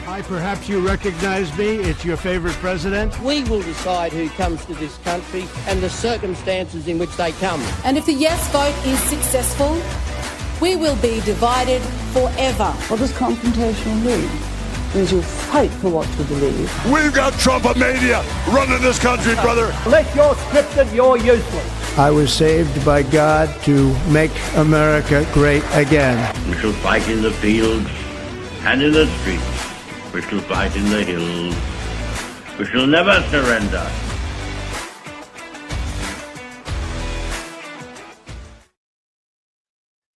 Hi, perhaps you recognize me. It's your favorite president. We will decide who comes to this country and the circumstances in which they come. And if the yes vote is successful, we will be divided forever. What does confrontation mean? It means you fight for what you believe. We've got Trumpomania running this country, brother. Unless you're scripted, you're useless. I was saved by God to make America great again. We shall fight in the fields and in the streets. We shall fight in the hills. We shall never surrender.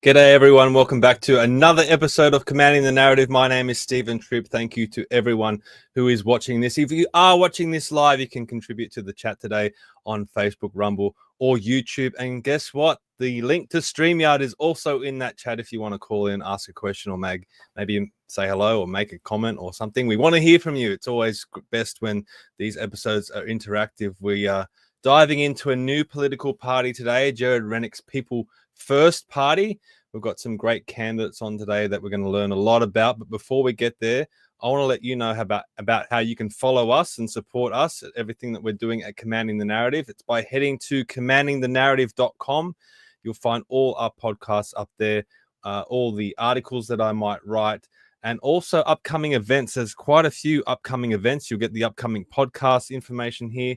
G'day everyone, welcome back to another episode of Commanding the Narrative. My name is Stephen Tripp. Thank you to everyone who is watching this. If you are watching this live, you can contribute to the chat today on Facebook, Rumble, or YouTube. And guess what? The link to StreamYard is also in that chat if you want to call in, ask a question, or maybe say hello or make a comment or something. We want to hear from you. It's always best when these episodes are interactive. We are diving into a new political party today, Jared Rennick's People First Party. We've got some great candidates on today that we're going to learn a lot about. But before we get there, I want to let you know about how you can follow us and support us at everything that we're doing at Commanding the Narrative. It's by heading to commandingthenarrative.com. You'll find all our podcasts up there, all the articles that I might write, and also upcoming events. There's quite a few upcoming events. You'll get the upcoming podcast information here.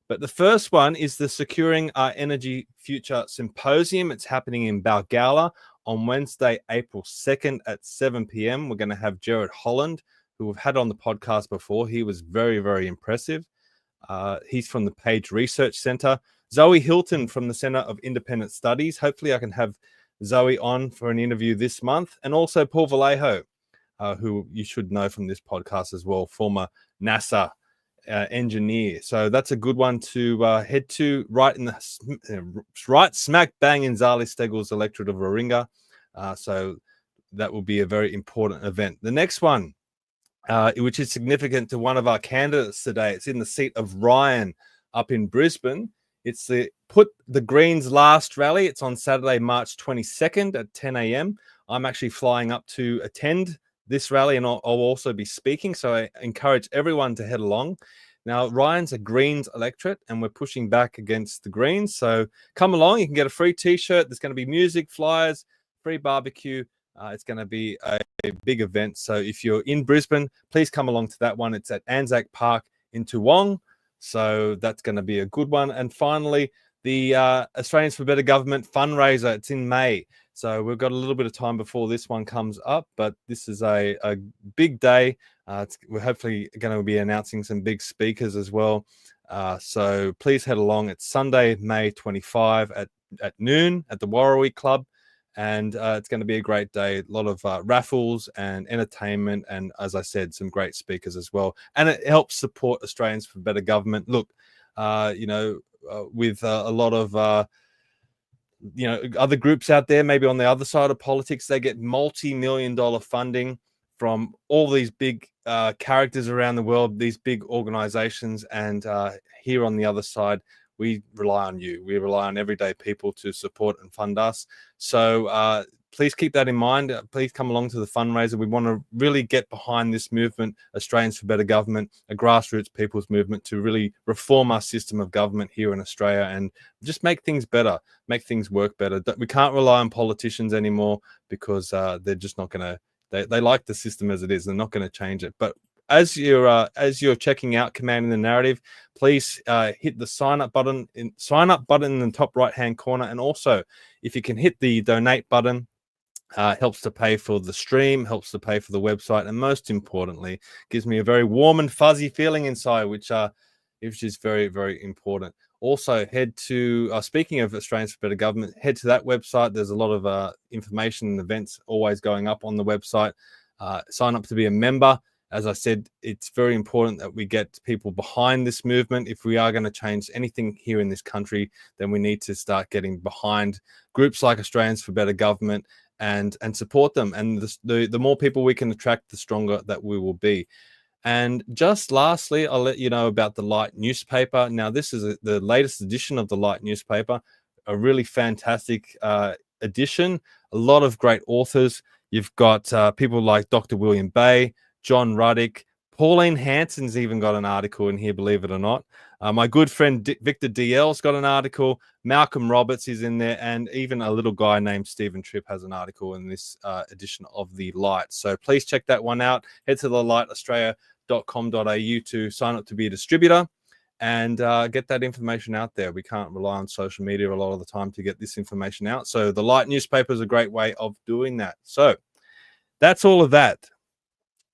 But the first one is the Securing Our Energy Future Symposium. It's happening in Balgowlah on Wednesday, April 2nd at 7 p.m. We're going to have Jared Holland, who we've had on the podcast before. He was very, very impressive. He's from the Page Research Centre. Zoe Hilton from the Centre of Independent Studies. Hopefully I can have Zoe on for an interview this month. And also Paul Vallejo, who you should know from this podcast as well, former NASA engineer. So that's a good one to head to right smack bang in Zali Steggall's electorate of Warringah. So that will be a very important event. The next one, which is significant to one of our candidates today, it's in the seat of Ryan up in Brisbane. It's the Put the Greens Last rally. It's on Saturday, March 22nd at 10 a.m. I'm actually flying up to attend this rally, and I'll also be speaking, so I encourage everyone to head along. Now, Ryan's a Greens electorate, and we're pushing back against the Greens, so come along. You can get a free T-shirt. There's going to be music, flyers, free barbecue. It's going to be a big event, so if you're in Brisbane, please come along to that one. It's at Anzac Park in Toowong, so that's going to be a good one. And finally, the Australians for Better Government fundraiser. It's in May. So we've got a little bit of time before this one comes up, but this is a big day. We're hopefully going to be announcing some big speakers as well. So please head along. It's Sunday, May 25 at noon at the Warrawee Club. And it's going to be a great day. A lot of raffles and entertainment. And as I said, some great speakers as well. And it helps support Australians for Better Government. Look, with a lot of other groups out there, maybe on the other side of politics, they get multi-million-dollar funding from all these big characters around the world, these big organizations. And here on the other side, we rely on you. We rely on everyday people to support and fund us. So please keep that in mind. Please come along to the fundraiser. We want to really get behind this movement, Australians for Better Government, a grassroots people's movement to really reform our system of government here in Australia and just make things better, make things work better. We can't rely on politicians anymore because they're just not going to, they like the system as it is. They're not going to change it. But as you're checking out Commanding the Narrative, please hit the sign up button in the top right hand corner, and also if you can hit the donate button. Helps to pay for the stream, helps to pay for the website, and most importantly, gives me a very warm and fuzzy feeling inside, which is very, very important. Also, head to, speaking of Australians for Better Government, head to that website. There's a lot of information and events always going up on the website. Sign up to be a member. As I said, it's very important that we get people behind this movement. If we are going to change anything here in this country, then we need to start getting behind groups like Australians for Better Government and support them. And the more people we can attract, the stronger that we will be. And just lastly, I'll let you know about the Light newspaper. Now, this is the latest edition of the Light newspaper, a really fantastic edition, a lot of great authors. You've got people like Dr. William Bay, John Ruddick, Pauline Hanson's even got an article in here, believe it or not. My good friend Victor DL's got an article. Malcolm Roberts is in there, and even a little guy named Stephen Tripp has an article in this edition of the Light. So please check that one out. Head to thelightaustralia.com.au to sign up to be a distributor and get that information out there. We can't rely on social media a lot of the time to get this information out. So the Light newspaper is a great way of doing that. So that's all of that.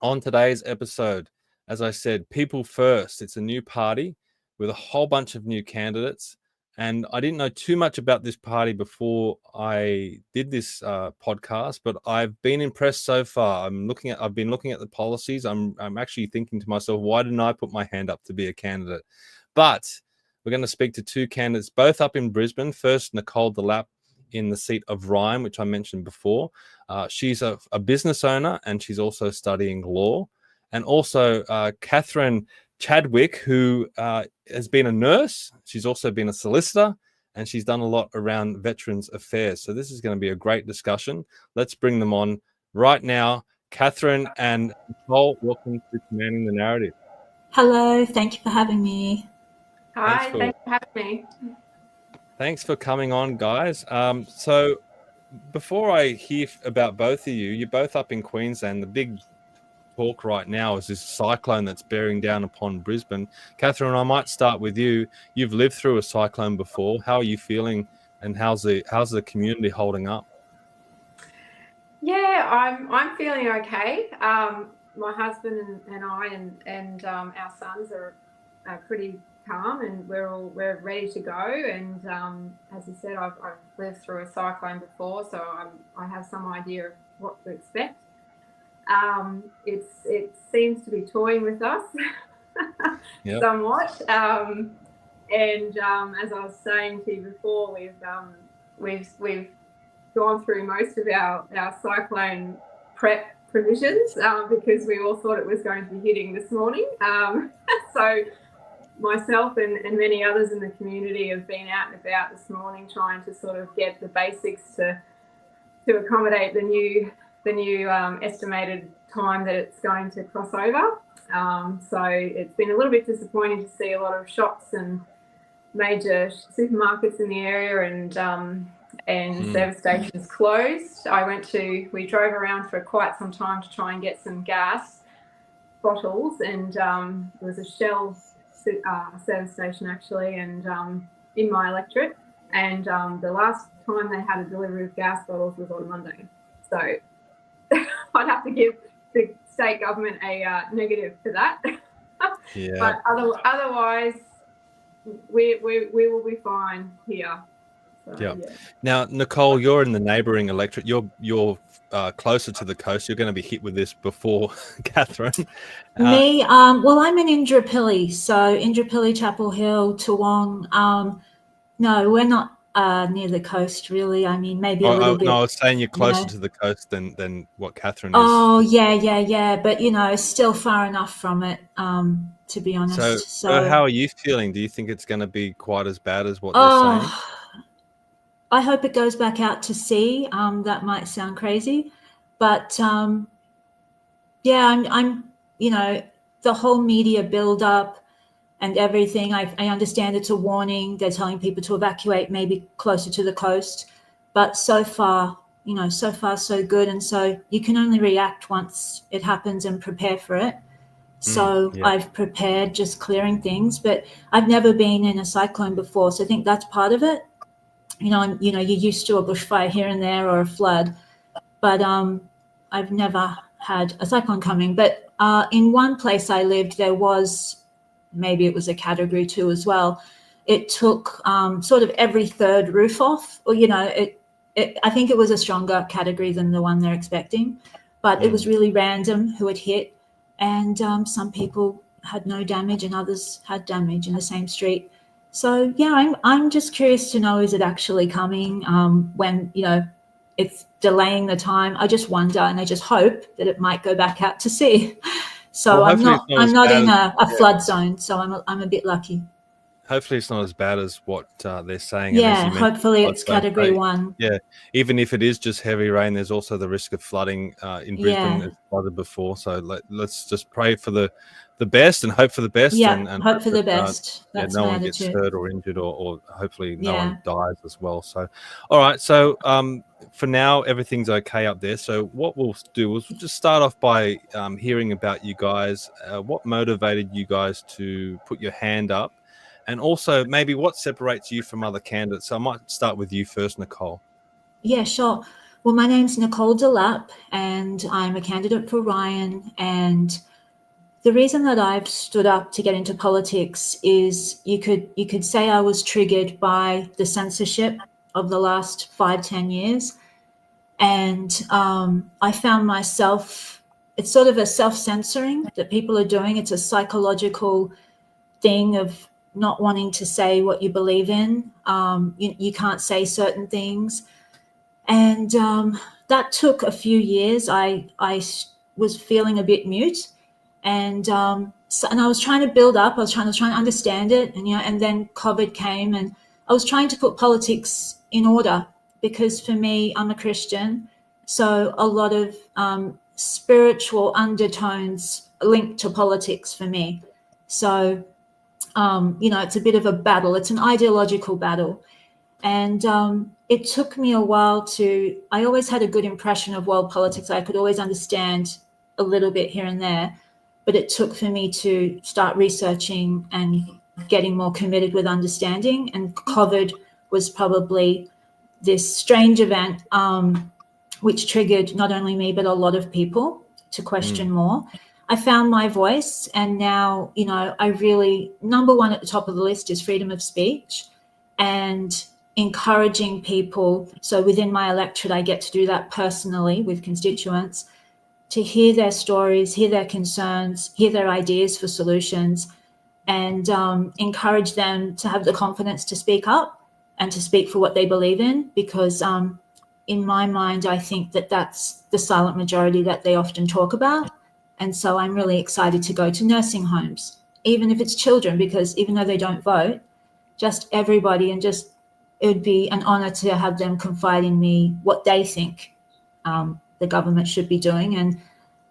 On today's episode, as I said, People First. It's a new party with a whole bunch of new candidates. And I didn't know too much about this party before I did this podcast, but I've been impressed so far. I've been looking at the policies. I'm actually thinking to myself, why didn't I put my hand up to be a candidate? But we're going to speak to two candidates, both up in Brisbane. First, Nicole De Lapp in the seat of Ryan, which I mentioned before. She's a business owner, and she's also studying law. And also Kathryn Chadwick, who has been a nurse. She's also been a solicitor, and she's done a lot around veterans affairs. So this is going to be a great discussion. Let's bring them on right now. Kathryn and Nicole, welcome to Commanding the Narrative. Hello, thank you for having me. Hi, thanks for having me. Thanks for coming on, guys. So before I hear about both of you, you're both up in Queensland. The big talk right now is this cyclone that's bearing down upon Brisbane. Kathryn, I might start with you. You've lived through a cyclone before. How are you feeling, and how's the community holding up? Yeah, I'm feeling okay. My husband and I and our sons are pretty calm, and we're ready to go. And as you said, I've lived through a cyclone before, so I have some idea of what to expect. It seems to be toying with us somewhat. And as I was saying to you before, we've gone through most of our cyclone prep provisions because we all thought it was going to be hitting this morning. So myself and many others in the community have been out and about this morning trying to sort of get the basics to accommodate the new estimated time that it's going to cross over. So it's been a little bit disappointing to see a lot of shops and major supermarkets in the area and service stations closed. We drove around for quite some time to try and get some gas bottles, and there was a Shell service station actually, and in my electorate, and the last time they had a delivery of gas bottles was on Monday. So I'd have to give the state government a negative for that. Yeah. But otherwise, we will be fine here. So, yeah. Now, Nicole, you're in the neighbouring electorate. You're closer to the coast. You're going to be hit with this before Kathryn. Me? Well, I'm in Indooroopilly, so Indooroopilly, Chapel Hill, Toowong. No, we're not near the coast, really. I mean, maybe a little bit. No, I was saying you're closer to the coast than what Kathryn is. Oh, yeah. But, still far enough from it, to be honest. So how are you feeling? Do you think it's going to be quite as bad as what they're saying? I hope it goes back out to sea. That might sound crazy, but I'm the whole media build up and everything. I understand it's a warning. They're telling people to evacuate maybe closer to the coast, but so far so good. And so you can only react once it happens and prepare for it. So I've prepared just clearing things, but I've never been in a cyclone before. So I think that's part of it. You're used to a bushfire here and there or a flood, but I've never had a cyclone coming. But in one place I lived, there was, maybe it was a category 2 as well. It took sort of every third roof off, or, I think it was a stronger category than the one they're expecting, but it was really random who it hit. And some people had no damage and others had damage in the same street. So, yeah, I'm just curious to know, is it actually coming when, it's delaying the time? I just wonder, and I just hope that it might go back out to sea. So I'm not in a flood zone, so I'm a bit lucky. Hopefully it's not as bad as what they're saying. Yeah, hopefully it's category 1. Yeah, even if it is just heavy rain, there's also the risk of flooding in Brisbane. It's flooded before, so let's just pray for the best and hope for the best. Yeah, and hope for the best. That's no my one attitude. gets hurt or injured, or hopefully no one dies as well. So, all right. So for now, everything's okay up there. So what we'll do is we'll just start off by hearing about you guys. What motivated you guys to put your hand up? And also maybe what separates you from other candidates. So I might start with you first, Nicole. Yeah, sure. Well, my name's Nicole De Lapp, and I'm a candidate for Ryan. And the reason that I've stood up to get into politics is you could say I was triggered by the censorship of the last 5-10 years. And I found myself, it's sort of a self-censoring that people are doing. It's a psychological thing of not wanting to say what you believe in. You can't say certain things. And that took a few years. I was feeling a bit mute. And I was trying to build up. I was trying to understand it. And then COVID came, and I was trying to put politics in order, because for me, I'm a Christian. So a lot of spiritual undertones linked to politics for me. So it's a bit of a battle. It's an ideological battle. And it took me a while I always had a good impression of world politics. I could always understand a little bit here and there, but it took for me to start researching and getting more committed with understanding. And COVID was probably this strange event, which triggered not only me, but a lot of people to question more. I found my voice, and now, I really, number one at the top of the list is freedom of speech and encouraging people. So within my electorate, I get to do that personally with constituents, to hear their stories, hear their concerns, hear their ideas for solutions, and encourage them to have the confidence to speak up and to speak for what they believe in, because in my mind, I think that that's the silent majority that they often talk about. And so I'm really excited to go to nursing homes, even if it's children, because even though they don't vote, just everybody, and just it would be an honor to have them confide in me what they think the government should be doing.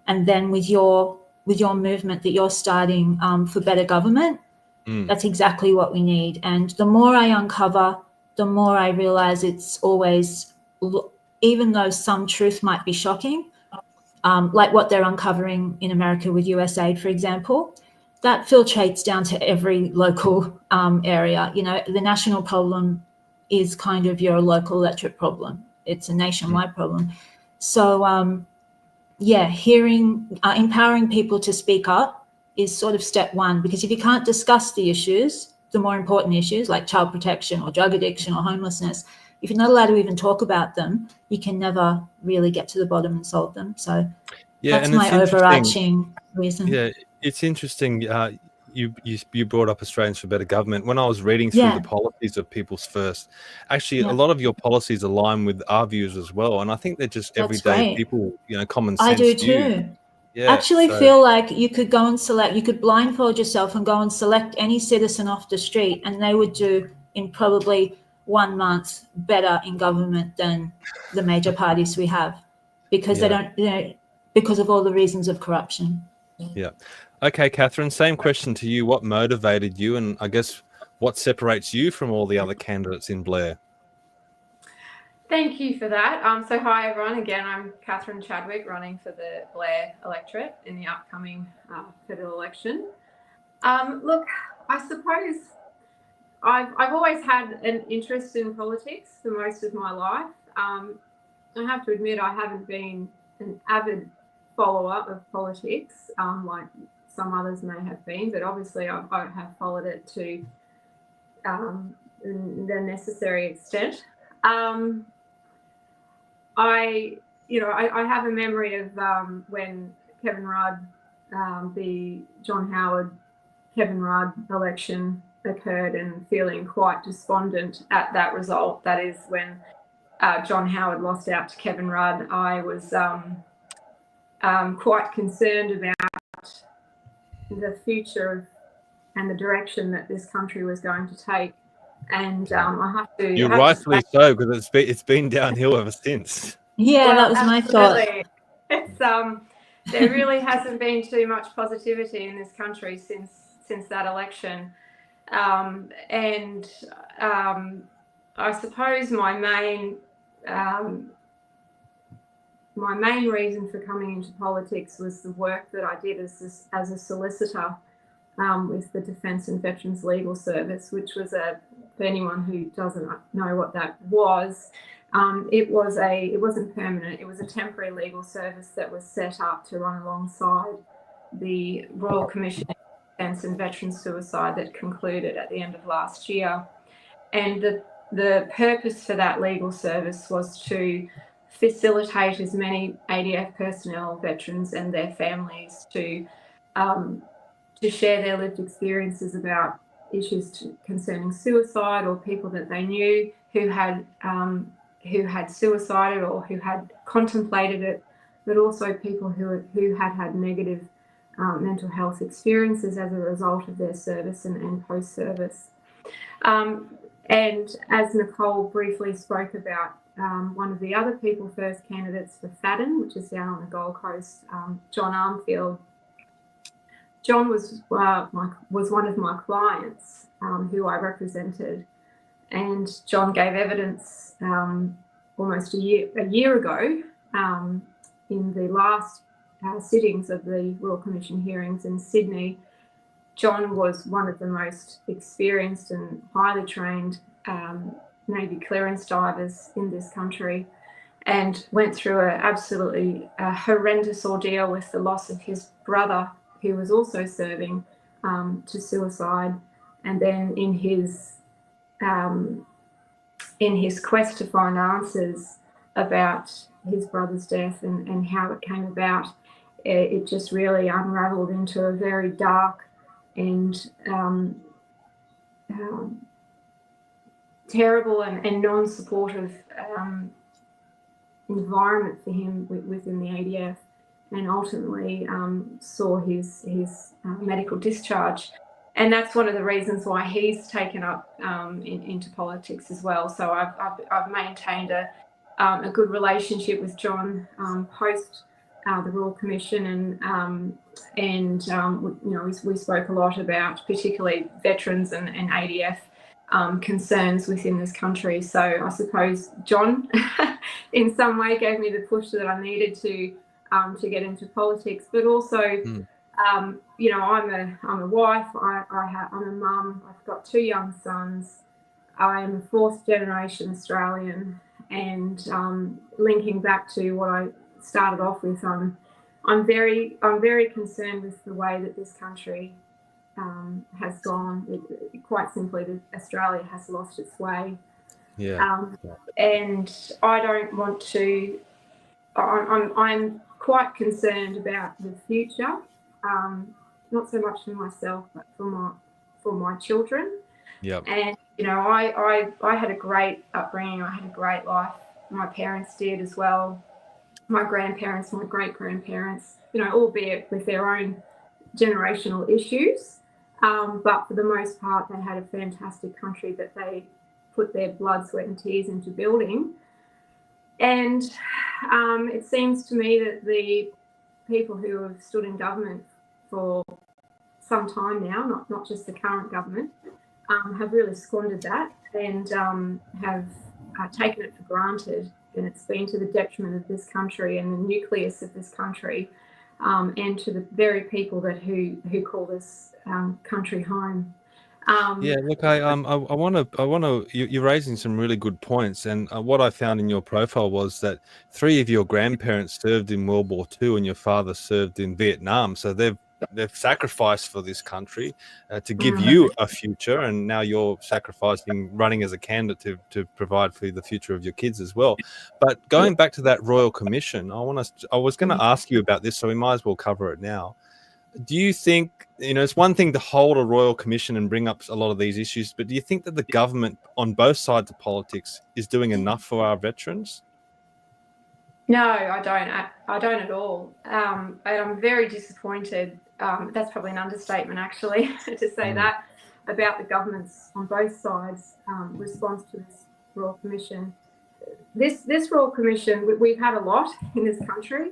And then with your movement that you're starting for better government, that's exactly what we need. And the more I uncover, the more I realize it's always, even though some truth might be shocking, like what they're uncovering in America with USAID, for example, that filtrates down to every local area. The national problem is kind of your local electorate problem. It's a nationwide problem. So, empowering people to speak up is sort of step one, because if you can't discuss the issues, the more important issues like child protection or drug addiction or homelessness, if you're not allowed to even talk about them, you can never really get to the bottom and solve them. So that's my overarching reason. Yeah, it's interesting. You brought up Australians for Better Government. When I was reading through the policies of People's First, actually a lot of your policies align with our views as well. And I think they're just everyday people, common sense. I do too. Yeah, feel like you could go and select, you could blindfold yourself and go and select any citizen off the street, and they would do in probably 1 month better in government than the major parties we have, because they don't, because of all the reasons of corruption. Yeah. Okay, Kathryn, same question to you. What motivated you, and I guess what separates you from all the other candidates in Blair? Thank you for that. So hi everyone, again I'm Kathryn Chadwick, running for the Blair electorate in the upcoming federal election. Look, I suppose I've always had an interest in politics for most of my life. I have to admit I haven't been an avid follower of politics like some others may have been, but obviously I have followed it to the necessary extent. I have a memory of when Kevin Rudd, the John Howard Kevin Rudd election occurred, and feeling quite despondent at that result. That is when John Howard lost out to Kevin Rudd. I was quite concerned about the future and the direction that this country was going to take. And I have to. You're rightfully so, because it's been downhill ever since. Yeah, well, that was my thought. It's there really hasn't been too much positivity in this country since that election, and I suppose my main reason for coming into politics was the work that I did as a solicitor with the Defence and Veterans Legal Service, which was for anyone who doesn't know what that was, it wasn't permanent. It was a temporary legal service that was set up to run alongside the Royal Commission of Defence and Veterans Suicide that concluded at the end of last year. And the purpose for that legal service was to facilitate as many ADF personnel, veterans and their families to share their lived experiences about issues concerning suicide, or people that they knew who had suicided or who had contemplated it, but also people who had negative mental health experiences as a result of their service and post-service. And as Nicole briefly spoke about, one of the other People First candidates for Fadden, which is down on the Gold Coast, John Armfield. John was one of my clients who I represented, and John gave evidence almost a year ago in the last sittings of the Royal Commission hearings in Sydney. John was one of the most experienced and highly trained Navy clearance divers in this country, and went through an absolutely horrendous ordeal with the loss of his brother, who was also serving, to suicide. And then in his quest to find answers about his brother's death and how it came about, it just really unraveled into a very dark and terrible and non-supportive environment for him within the ADF, and ultimately saw his medical discharge. And that's one of the reasons why he's taken up into politics as well. So I've maintained a good relationship with John post the Royal Commission, and we spoke a lot about particularly veterans and ADF concerns within this country. So I suppose John in some way gave me the push that I needed to get into politics, but also I'm a wife, I'm a mum, I've got 2 young sons, I am a 4th generation Australian, and linking back to what I started off with, I'm very concerned with the way that this country has gone. Quite simply, Australia has lost its way. And I don't want to. I'm quite concerned about the future, not so much for myself, but for my children. And I had a great upbringing. I had a great life. My parents did as well. My grandparents, my great-grandparents, albeit with their own generational issues. But for the most part, they had a fantastic country that they put their blood, sweat and tears into building. And it seems to me that the people who have stood in government for some time now, not just the current government, have really squandered that, and have taken it for granted, and it's been to the detriment of this country and the nucleus of this country, and to the very people who call this country home. Yeah, look, I want to. You're raising some really good points, and what I found in your profile was that 3 of your grandparents served in World War II, and your father served in Vietnam. So they've sacrificed for this country to give you a future, and now you're sacrificing running as a candidate to provide for the future of your kids as well. But going back to that Royal Commission, I was going to ask you about this, so we might as well cover it now. Do you think, it's one thing to hold a Royal Commission and bring up a lot of these issues, but do you think that the government on both sides of politics is doing enough for our veterans? No, I don't. I don't at all. And I'm very disappointed. That's probably an understatement, actually, to say that about the government's on both sides response to this Royal Commission. This Royal Commission, we've had a lot in this country.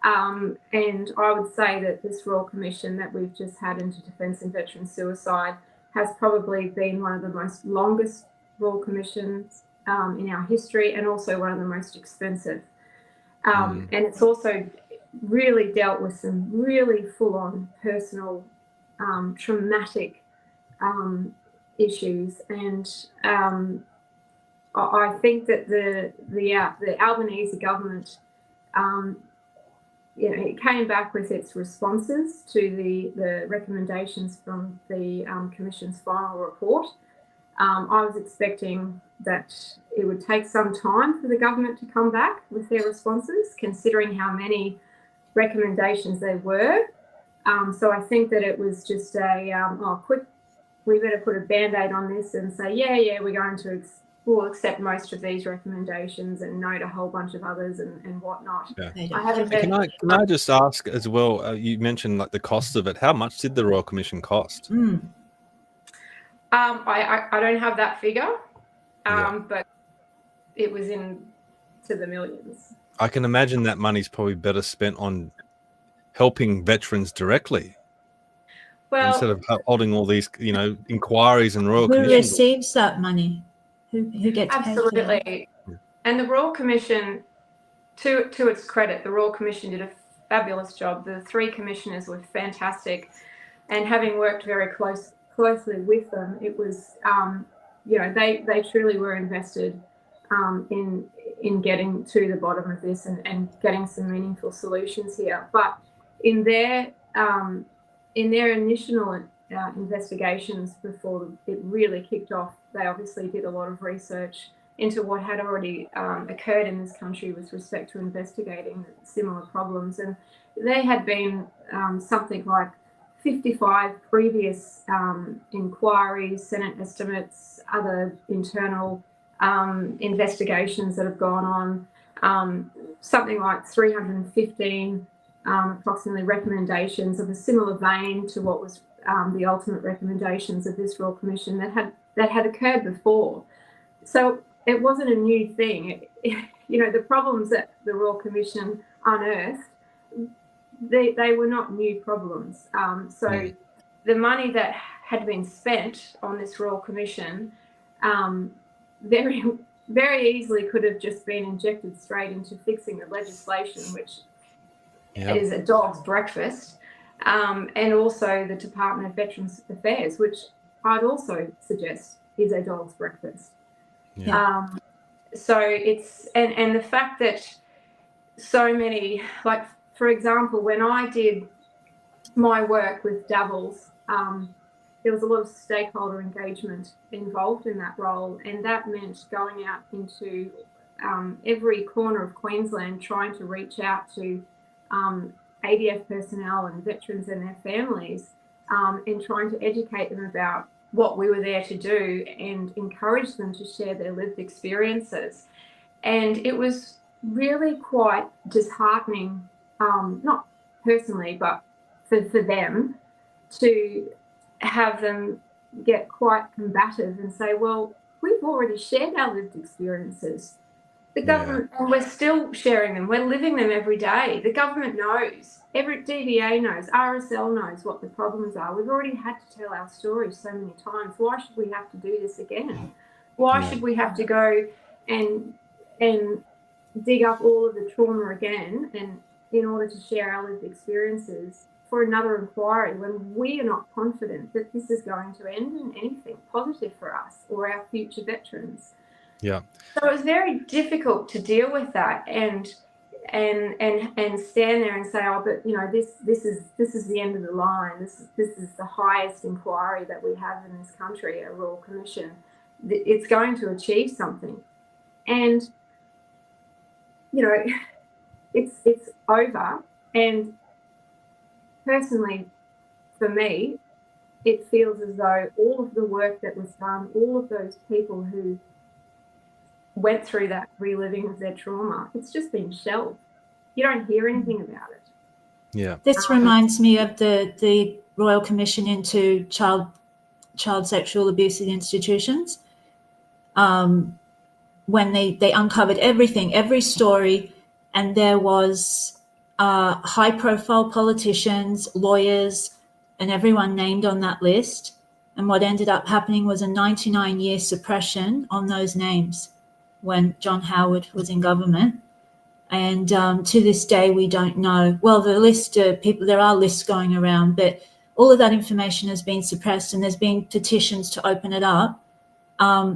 And I would say that this Royal Commission that we've just had into defence and veteran suicide has probably been one of the most longest Royal Commissions in our history, and also one of the most expensive. And it's also really dealt with some really full-on personal traumatic issues. And I think that the Albanese government it came back with its responses to the recommendations from the Commission's final report. I was expecting that it would take some time for the government to come back with their responses, considering how many recommendations there were. So I think that it was just we better put a Band-Aid on this and say, we're going to we'll accept most of these recommendations and note a whole bunch of others and whatnot. Yeah. I haven't heard. Can I just ask as well? You mentioned like the cost of it. How much did the Royal Commission cost? I don't have that figure, but it was into the millions. I can imagine that money's probably better spent on helping veterans directly. Well, instead of holding all these, inquiries and Royal Commissions. Who receives that money? Who gets absolutely paid for that? And the Royal Commission, to its credit, the Royal Commission did a fabulous job. The 3 commissioners were fantastic, and having worked very closely with them, it was they truly were invested in getting to the bottom of this and getting some meaningful solutions here. But in their initial investigations before it really kicked off, they obviously did a lot of research into what had already occurred in this country with respect to investigating similar problems. And there had been something like 55 previous inquiries, Senate estimates, other internal investigations that have gone on, something like 315 approximately recommendations of a similar vein to what was the ultimate recommendations of this Royal Commission that had occurred before. So it wasn't a new thing. The problems that the Royal Commission unearthed, they were not new problems. The money that had been spent on this Royal Commission very, very easily could have just been injected straight into fixing the legislation, which is a dog's breakfast. And also the Department of Veterans Affairs, which I'd also suggest is a dog's breakfast. So it's and the fact that so many, like for example, when I did my work with Davos, there was a lot of stakeholder engagement involved in that role, and that meant going out into every corner of Queensland, trying to reach out to ADF personnel and veterans and their families, and trying to educate them about what we were there to do and encourage them to share their lived experiences. And it was really quite disheartening, not personally, but for them, to have them get quite combative and say, well, we've already shared our lived experiences. The government, and we're still sharing them. We're living them every day. The government knows. Every DVA knows. RSL knows what the problems are. We've already had to tell our stories so many times. Why should we have to do this again? Why should we have to go and dig up all of the trauma again, and in order to share our lived experiences for another inquiry when we are not confident that this is going to end in anything positive for us or our future veterans. Yeah. So it was very difficult to deal with that and stand there and say, oh, but you know, this is the end of the line. This is the highest inquiry that we have in this country, a Royal Commission. It's going to achieve something, and you know, it's over. And personally, for me, it feels as though all of the work that was done, all of those people who went through that reliving of their trauma, it's just been shelved. You don't hear anything about it. Yeah. This reminds me of the Royal Commission into child sexual abuse in institutions. When they uncovered everything, every story, and there was high-profile politicians, lawyers, and everyone named on that list. And what ended up happening was a 99-year suppression on those names when John Howard was in government. And to this day, we don't know. Well, the list of people, there are lists going around, but all of that information has been suppressed, and there's been petitions to open it up.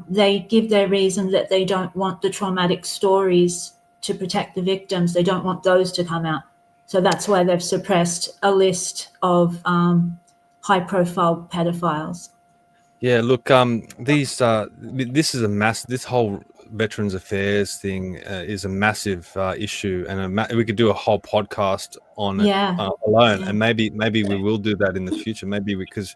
They give their reason that they don't want the traumatic stories to protect the victims. They don't want those to come out. So that's why they've suppressed a list of high-profile pedophiles. Yeah, look, this is this whole Veterans Affairs thing is a massive issue, and we could do a whole podcast on it alone, and maybe we will do that in the future, maybe because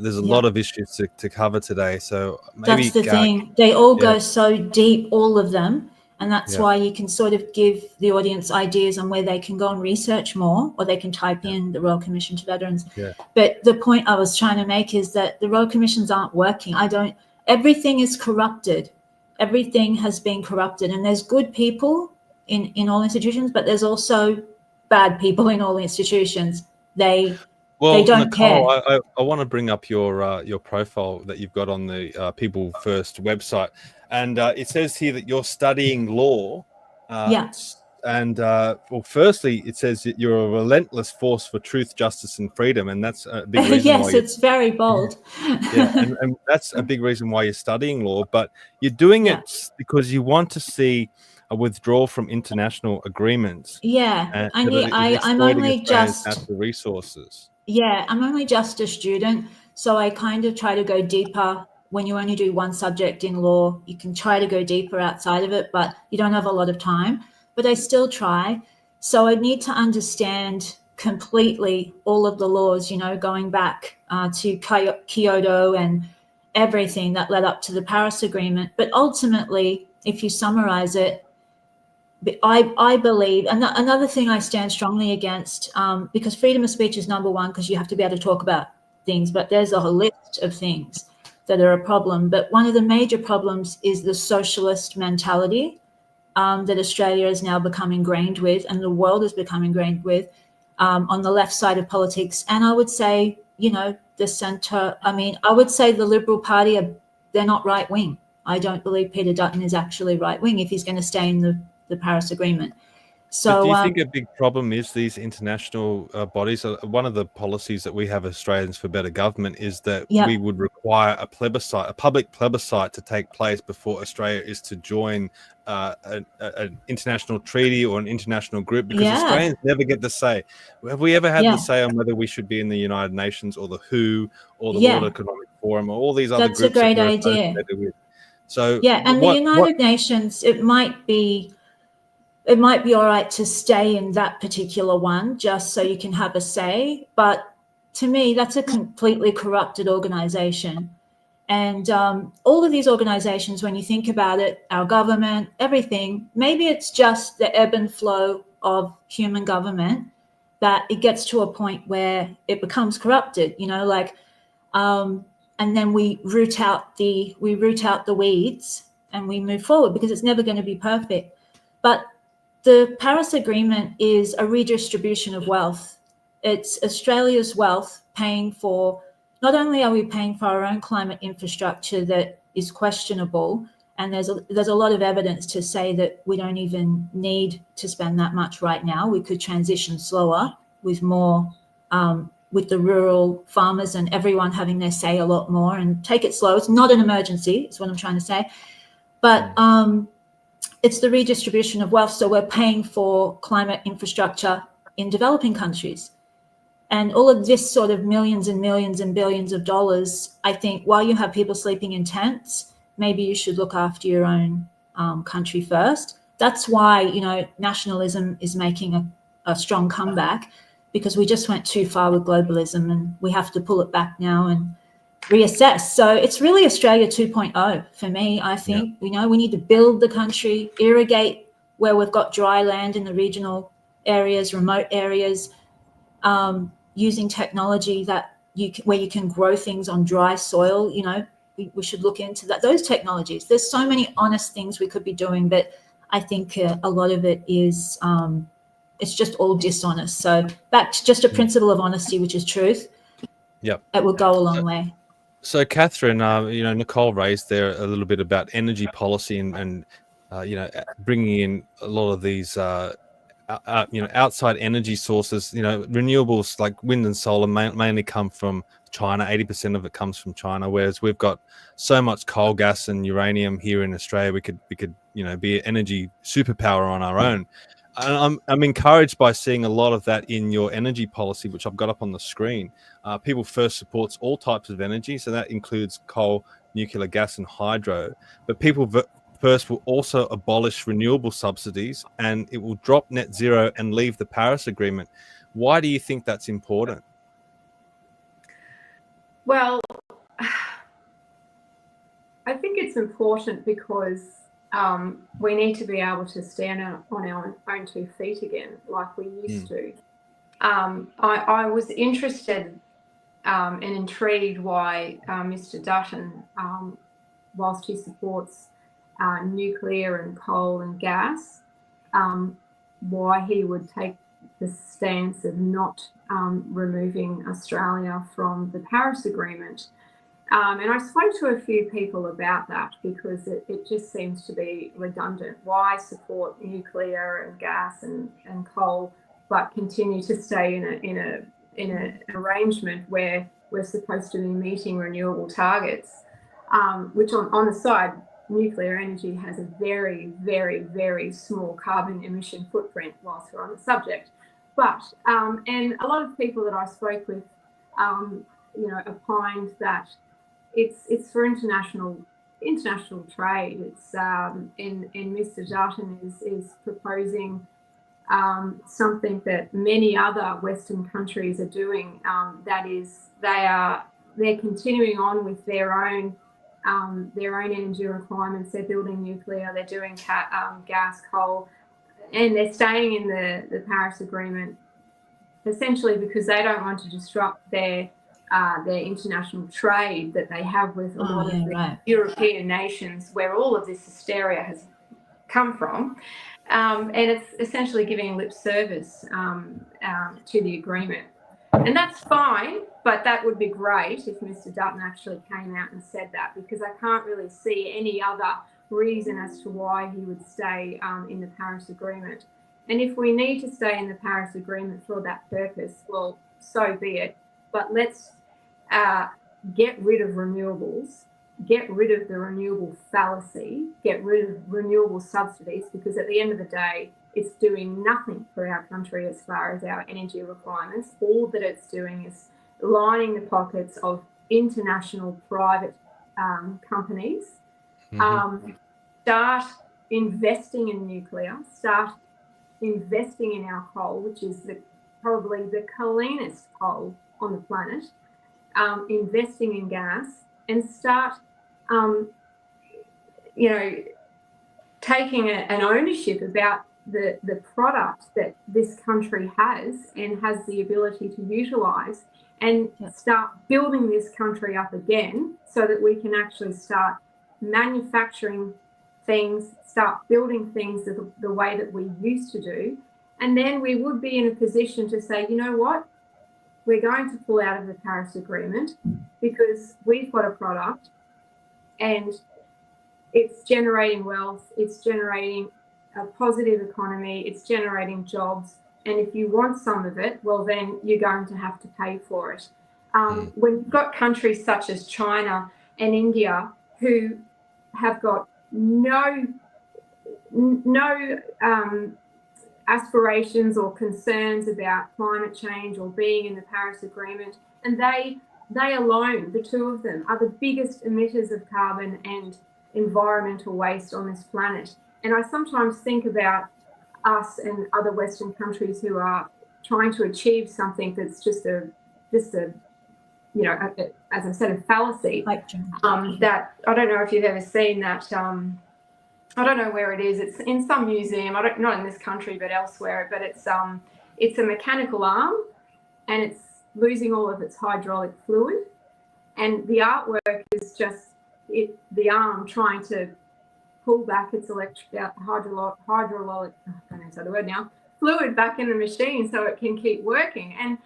there's a lot of issues to cover today. So maybe that's the thing. They all go so deep, all of them. And that's why you can sort of give the audience ideas on where they can go and research more, or they can type in the Royal Commission to Veterans. Yeah. But the point I was trying to make is that the Royal Commissions aren't working. Everything is corrupted. Everything has been corrupted. And there's good people in all institutions, but there's also bad people in all institutions. They don't Nicole, care. I want to bring up your profile that you've got on the People First website. And it says here that you're studying law. And firstly, it says that you're a relentless force for truth, justice, and freedom, and that's a big reason. Yes, it's very bold. And that's a big reason why you're studying law. But you're doing it because you want to see a withdrawal from international agreements. Yeah, I'm only just natural resources. Yeah, I'm only just a student, so I kind of try to go deeper. When you only do one subject in law, you can try to go deeper outside of it, but you don't have a lot of time. But I still try. So I need to understand completely all of the laws, going back to Kyoto and everything that led up to the Paris Agreement. But ultimately, if you summarize it, I believe, and another thing I stand strongly against, because freedom of speech is number one, because you have to be able to talk about things, but there's a whole list of things that are a problem. But one of the major problems is the socialist mentality that Australia has now become ingrained with, and the world has become ingrained with, on the left side of politics. And I would say, the centre, I would say the Liberal Party, they're not right wing. I don't believe Peter Dutton is actually right wing if he's going to stay in the Paris Agreement. So but do you think a big problem is these international bodies? One of the policies that we have, Australians for Better Government, is that we would require a public plebiscite to take place before Australia is to join an international treaty or an international group, because Australians never get the say. Have we ever had the say on whether we should be in the United Nations or the WHO or the World Economic Forum or all these other groups? That's a great idea. So and the United Nations, it might be all right to stay in that particular one just so you can have a say. But to me, that's a completely corrupted organization. And all of these organizations, when you think about it, our government, everything, maybe it's just the ebb and flow of human government that it gets to a point where it becomes corrupted, and then we root out the weeds and we move forward, because it's never going to be perfect. But the Paris Agreement is a redistribution of wealth. It's Australia's wealth paying for, not only are we paying for our own climate infrastructure that is questionable And there's a lot of evidence to say that we don't even need to spend that much right now. We could transition slower with more, with the rural farmers and everyone having their say a lot more, and take it slow. It's not an emergency, is what I'm trying to say. But it's the redistribution of wealth. So we're paying for climate infrastructure in developing countries. And all of this sort of millions and millions and billions of dollars, I think, while you have people sleeping in tents, maybe you should look after your own country first. That's why, you know, nationalism is making a strong comeback, because we just went too far with globalism and we have to pull it back now and reassess. So it's really Australia 2.0 for me, I think. You know, we need to build the country, irrigate where we've got dry land in the regional areas, remote areas, using technology where you can grow things on dry soil. You know, we should look into that. Those technologies, there's so many honest things we could be doing, but I think a lot of it is, it's just all dishonest. So back to just a principle of honesty, which is truth. Yep. It will go a long way. So, Kathryn, you know, Nicole raised there a little bit about energy policy and you know, bringing in a lot of these, you know, outside energy sources. You know, renewables like wind and solar mainly come from China. 80% of it comes from China, whereas we've got so much coal, gas, and uranium here in Australia. We could, you know, be an energy superpower on our own. And I'm encouraged by seeing a lot of that in your energy policy, which I've got up on the screen. People First supports all types of energy, so that includes coal, nuclear, gas, and hydro. But People First will also abolish renewable subsidies, and it will drop net zero and leave the Paris Agreement. Why do you think that's important? Well, I think it's important because we need to be able to stand on our own 2 feet again, like we used to. I was interested and intrigued why Mr. Dutton, whilst he supports nuclear and coal and gas, why he would take the stance of not removing Australia from the Paris Agreement. And I spoke to a few people about that because it just seems to be redundant. Why support nuclear and gas and coal, but continue to stay in an arrangement where we're supposed to be meeting renewable targets, which on the side, nuclear energy has a very, very, very small carbon emission footprint whilst we're on the subject. But, and a lot of people that I spoke with, you know, opined that it's for international trade. It's and Mr. Dutton is proposing something that many other Western countries are doing. That is, they're continuing on with their own energy requirements. They're building nuclear. They're doing gas, coal, and they're staying in the Paris Agreement essentially because they don't want to disrupt their international trade that they have with a lot of the European nations where all of this hysteria has come from. And it's essentially giving lip service to the agreement. And that's fine, but that would be great if Mr. Dutton actually came out and said that, because I can't really see any other reason as to why he would stay in the Paris Agreement. And if we need to stay in the Paris Agreement for that purpose, well, so be it. But let's get rid of renewables, get rid of the renewable fallacy, get rid of renewable subsidies, because at the end of the day, it's doing nothing for our country as far as our energy requirements. All that it's doing is lining the pockets of international private companies. Start investing in nuclear, start investing in our coal, which is probably the cleanest coal on the planet, investing in gas, and start, you know, taking an ownership about the product that this country has and has the ability to utilise, and start building this country up again so that we can actually start manufacturing things, start building things the way that we used to do. And then we would be in a position to say, you know what, we're going to pull out of the Paris Agreement because we've got a product and it's generating wealth, it's generating a positive economy, it's generating jobs. And if you want some of it, well, then you're going to have to pay for it. When you've got countries such as China and India who have got no aspirations or concerns about climate change or being in the Paris Agreement, and they alone, the two of them, are the biggest emitters of carbon and environmental waste on this planet. And I sometimes think about us and other Western countries who are trying to achieve something that's just a you know, as I said, a fallacy. That I don't know if you've ever seen that. I don't know where it is. It's in some museum. Not in this country, but elsewhere. But it's a mechanical arm, and it's losing all of its hydraulic fluid. And the artwork is just the arm trying to pull back its hydraulic I can't even say the word now, fluid back in the machine so it can keep working. And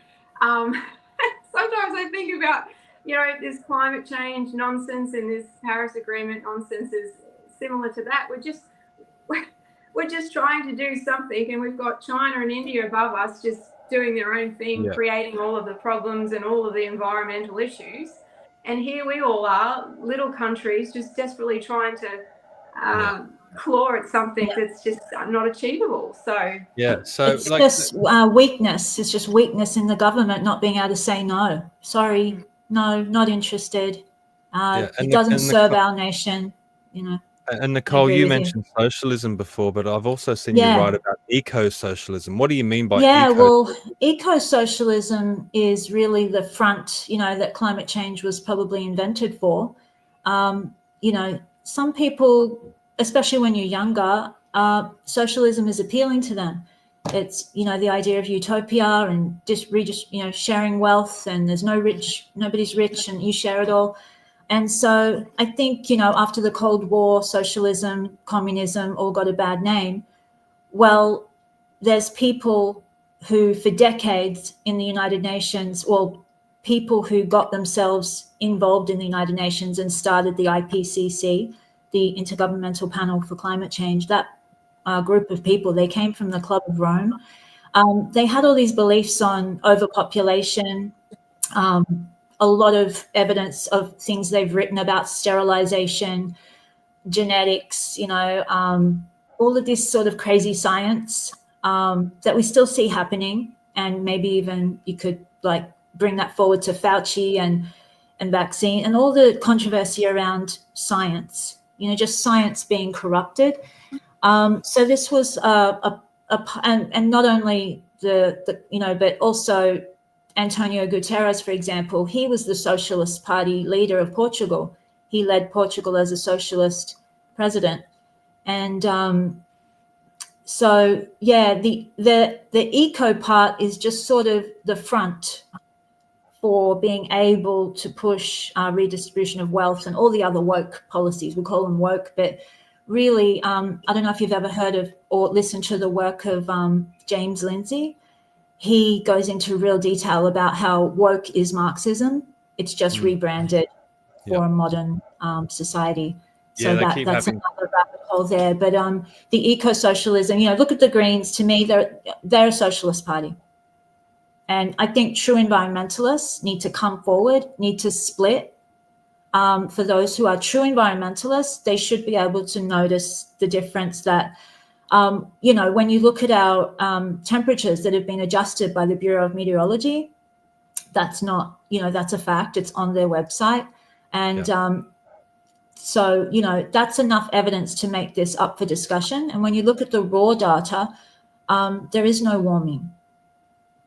sometimes I think about, you know, this climate change nonsense and this Paris Agreement nonsense is similar to that. We're just trying to do something, and we've got China and India above us just doing their own thing, creating all of the problems and all of the environmental issues. And here we all are, little countries, just desperately trying to claw at something that's just not achievable. So it's like just weakness. It's just weakness in the government not being able to say no. Sorry, no, not interested. It doesn't serve our nation, you know. And Nicole, you mentioned socialism before, but I've also seen you write about ecosocialism. What do you mean by well, ecosocialism is really the front, you know, that climate change was probably invented for. You know, some people, especially when you're younger, socialism is appealing to them. It's, you know, the idea of utopia and just you know, sharing wealth, and there's nobody's rich and you share it all. And so I think, you know, after the Cold War, socialism, communism all got a bad name. Well, there's people who for decades in the United Nations, well, people who got themselves involved in the United Nations and started the IPCC, the Intergovernmental Panel for Climate Change, that group of people, they came from the Club of Rome. They had all these beliefs on overpopulation, a lot of evidence of things they've written about sterilization, genetics, you know, all of this sort of crazy science that we still see happening. And maybe even you could like bring that forward to Fauci and vaccine and all the controversy around science, you know, just science being corrupted. So this was and not only the you know, but also Antonio Guterres, for example, he was the Socialist Party leader of Portugal. He led Portugal as a socialist president. And so, yeah, the eco part is just sort of the front for being able to push redistribution of wealth and all the other woke policies. We call them woke, but really, I don't know if you've ever heard of or listened to the work of James Lindsay. He goes into real detail about how woke is Marxism. It's just rebranded for a modern society. So that's another rabbit hole there. But the eco-socialism, you know, look at the Greens. To me, they're a socialist party. And I think true environmentalists need to come forward, need to split. For those who are true environmentalists, they should be able to notice the difference that you know, when you look at our temperatures that have been adjusted by the Bureau of Meteorology, that's not, you know, that's a fact. It's on their website. And so, you know, that's enough evidence to make this up for discussion. And when you look at the raw data, there is no warming,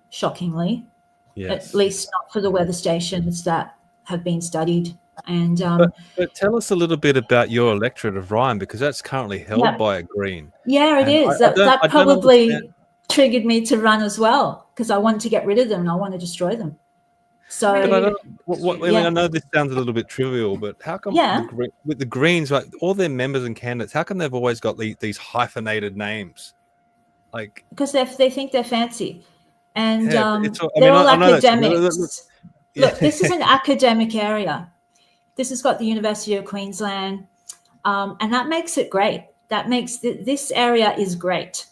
shockingly, at least not for the weather stations that have been studied. And but tell us a little bit about your electorate of Ryan, because that's currently held by a Green. Yeah, it is. That probably triggered me to run as well, because I wanted to get rid of them and I want to destroy them. So, but I don't, I know this sounds a little bit trivial, but how come with the Greens, like all their members and candidates, how come they've always got these hyphenated names? Like, because they think they're fancy, and they're all academics. Look, this is an academic area. This has got the University of Queensland. And that makes it great. That makes this area is great.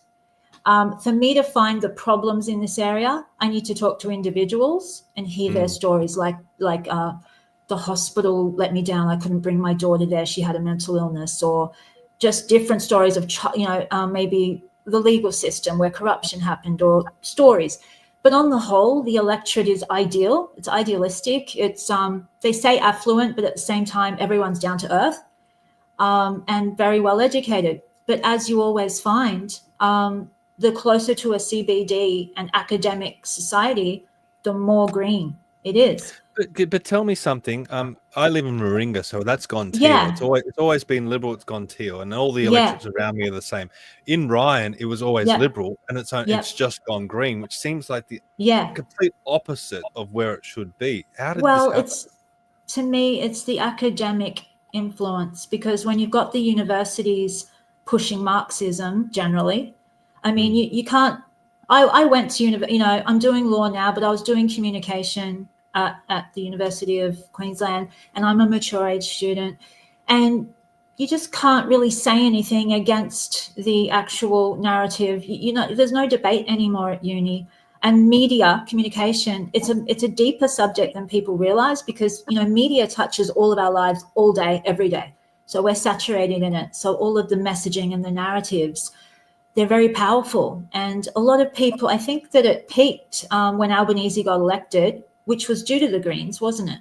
For me to find the problems in this area, I need to talk to individuals and hear their stories, like the hospital let me down. I couldn't bring my daughter there. She had a mental illness, or just different stories of, maybe the legal system where corruption happened, or stories. But on the whole, the electorate is ideal. It's idealistic. It's they say affluent, but at the same time, everyone's down to earth and very well educated. But as you always find, the closer to a CBD and academic society, the more green it is. But tell me something. I live in Warringah, so that's gone teal. Yeah. It's always been liberal. It's gone teal, and all the electorates around me are the same. In Ryan, it was always liberal, and it's just gone green, which seems like the complete opposite of where it should be. How did this happen? To me, it's the academic influence, because when you've got the universities pushing Marxism generally, I mean, you can't. I went to I'm doing law now, but I was doing communication at the University of Queensland, and I'm a mature age student, and you just can't really say anything against the actual narrative. There's no debate anymore at uni. And media communication, it's a deeper subject than people realize, because media touches all of our lives all day, every day. So we're saturated in it. So all of the messaging and the narratives, they're very powerful. And a lot of people, I think that it peaked when Albanese got elected, which was due to the Greens, wasn't it?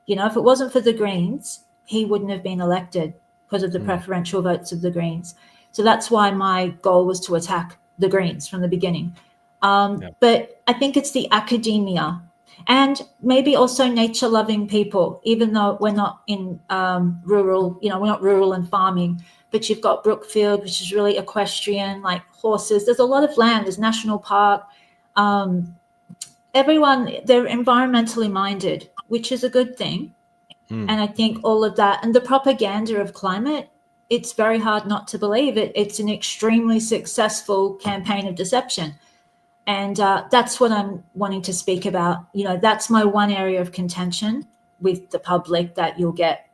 If it wasn't for the Greens, he wouldn't have been elected because of the preferential votes of the Greens. So that's why my goal was to attack the Greens from the beginning. But I think it's the academia, and maybe also nature-loving people, even though we're not in rural, we're not rural and farming, but you've got Brookfield, which is really equestrian, like horses. There's a lot of land. There's national park. Everyone, they're environmentally minded, which is a good thing. And I think all of that, and the propaganda of climate, it's very hard not to believe it. It's an extremely successful campaign of deception. And that's what I'm wanting to speak about. That's my one area of contention with the public, that you'll get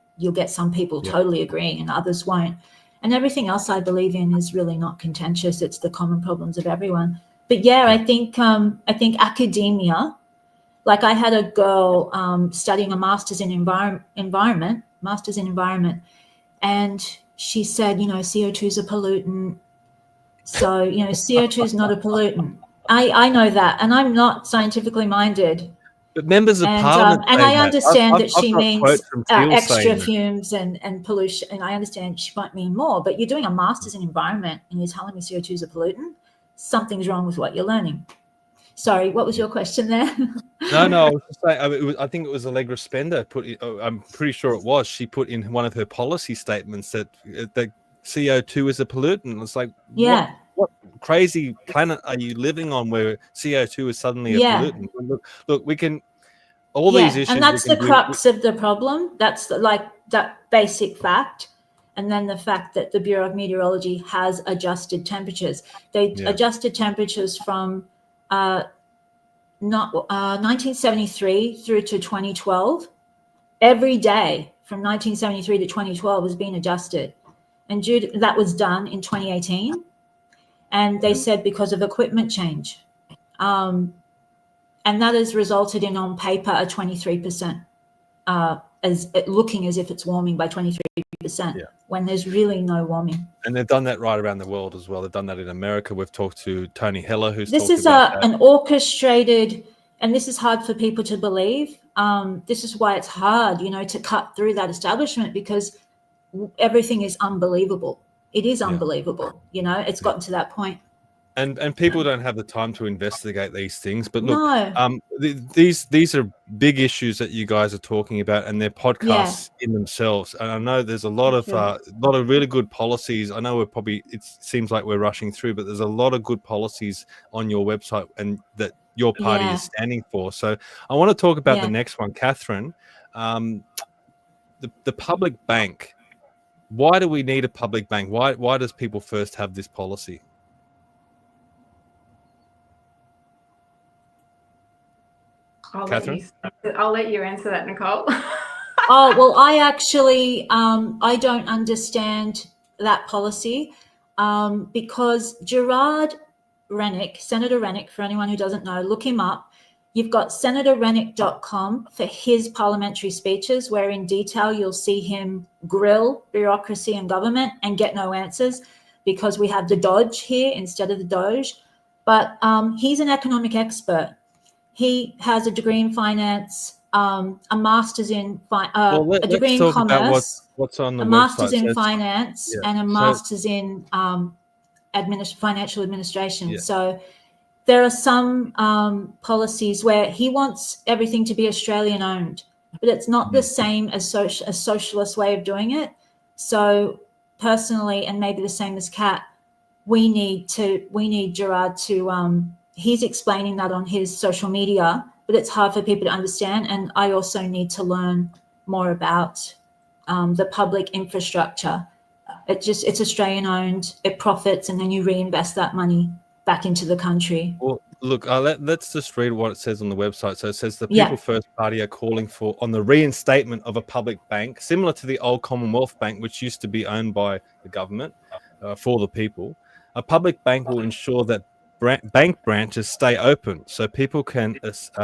some people totally agreeing and others won't. And everything else I believe in is really not contentious. It's the common problems of everyone. But I think academia, like I had a girl studying a master's in environment, and she said, CO2 is a pollutant. So, CO2 is not a pollutant. I know that, and I'm not scientifically minded. But members of parliament, and I understand that she means extra saying fumes and pollution, and I understand she might mean more. But you're doing a master's in environment, and you're telling me CO2 is a pollutant. Something's wrong with what you're learning. Sorry, what was your question there? No, I was just saying. I think it was Allegra Spender I'm pretty sure it was. She put in one of her policy statements that CO2 is a pollutant. It's like, what crazy planet are you living on where CO2 is suddenly a pollutant? Look, we can these issues, and that's the crux of the problem. That's that basic fact. And then the fact that the Bureau of Meteorology has adjusted temperatures. They adjusted temperatures from 1973 through to 2012. Every day from 1973 to 2012 has been adjusted. And that was done in 2018. And they said because of equipment change. And that has resulted in, on paper, a 23%, as looking as if it's warming by 23%, when there's really no warming. And they've done that right around the world as well. They've done that in America. We've talked to Tony Heller, who's this is an orchestrated, and this is hard for people to believe. This is why it's hard, to cut through that establishment, because everything is unbelievable. It is unbelievable. It's gotten to that point. And people don't have the time to investigate these things. But look, these are big issues that you guys are talking about, and they're podcasts in themselves. And I know there's a lot of really good policies. I know it seems like we're rushing through, but there's a lot of good policies on your website and that your party is standing for. So I want to talk about the next one, Kathryn. The public bank. Why do we need a public bank? Why does people first have this policy? I'll let you answer that, Nicole. Oh, well, I actually, I don't understand that policy because Gerard Rennick, Senator Rennick, for anyone who doesn't know, look him up. You've got senatorrennick.com for his parliamentary speeches, where in detail you'll see him grill bureaucracy and government and get no answers because we have the Dodge here instead of the Doge. But he's an economic expert. He has a degree in finance, a master's in a degree in commerce, what's on the a website. master's in finance, yeah. and a master's in financial administration. Yeah. So there are some policies where he wants everything to be Australian owned, but it's not the same as a socialist way of doing it. So personally, and maybe the same as Kat, we need Gerard to, he's explaining that on his social media, but it's hard for people to understand. And I also need to learn more about the public infrastructure. It's Australian owned, it profits, and then you reinvest that money back into the country. Well, look, let's just read what it says on the website. So it says the People First Party are calling on the reinstatement of a public bank, similar to the old Commonwealth Bank, which used to be owned by the government for the people. A public bank will ensure that bank branches stay open so people can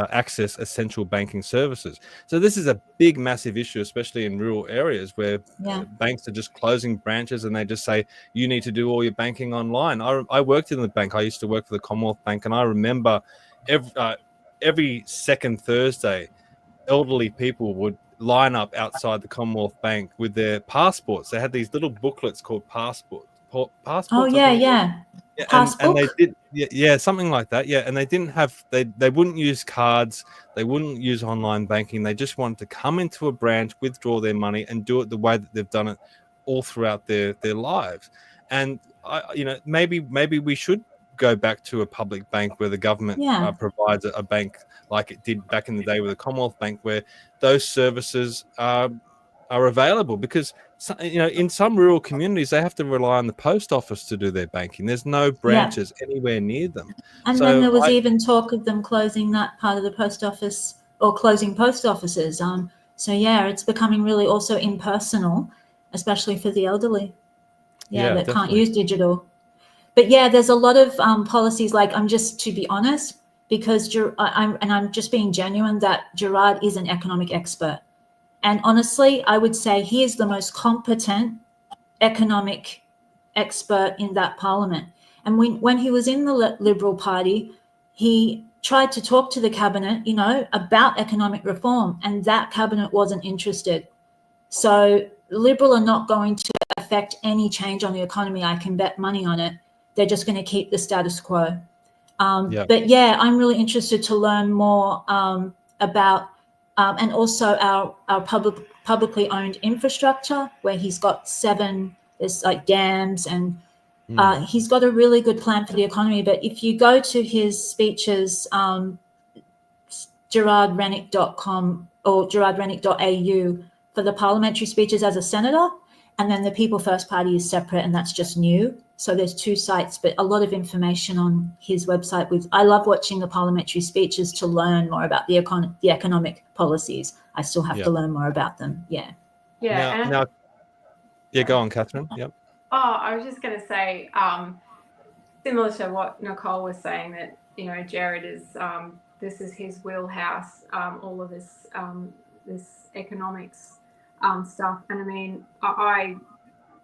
access essential banking services. So this is a big, massive issue, especially in rural areas where banks are just closing branches and they just say, you need to do all your banking online. I worked in the bank. I used to work for the Commonwealth Bank, and I remember every second Thursday, elderly people would line up outside the Commonwealth Bank with their passports. They had these little booklets called passports. Oh, yeah. And they did, something like that. Yeah, and they didn't have, they wouldn't use cards, they wouldn't use online banking. They just wanted to come into a branch, withdraw their money, and do it the way that they've done it all throughout their lives. And maybe we should go back to a public bank where the government provides a bank like it did back in the day with the Commonwealth Bank, where those services are available, because in some rural communities they have to rely on the post office to do their banking. There's no branches anywhere near them. And then there was even talk of them closing that part of the post office, or closing post offices. It's becoming really also impersonal, especially for the elderly that definitely can't use digital. But there's a lot of policies, like, I'm just, to be honest, because I'm just being genuine, that Gerard is an economic expert. And honestly, I would say he is the most competent economic expert in that parliament. And when he was in the Liberal Party, he tried to talk to the cabinet, about economic reform, and that cabinet wasn't interested. So Liberal are not going to affect any change on the economy. I can bet money on it. They're just going to keep the status quo. But I'm really interested to learn more about and also our publicly owned infrastructure, where he's got 7, there's like dams, and he's got a really good plan for the economy. But if you go to his speeches, gerardrennick.com or gerardrennick.au for the parliamentary speeches as a senator, and then the People First Party is separate, and that's just new. So there's 2 sites, but a lot of information on his website. I love watching the parliamentary speeches to learn more about the economic policies. I still have to learn more about them. Yeah. Now, go on, Kathryn. Yep. Oh, I was just going to say, similar to what Nicole was saying, that Jared is this is his wheelhouse. All of this economics stuff, and I mean, I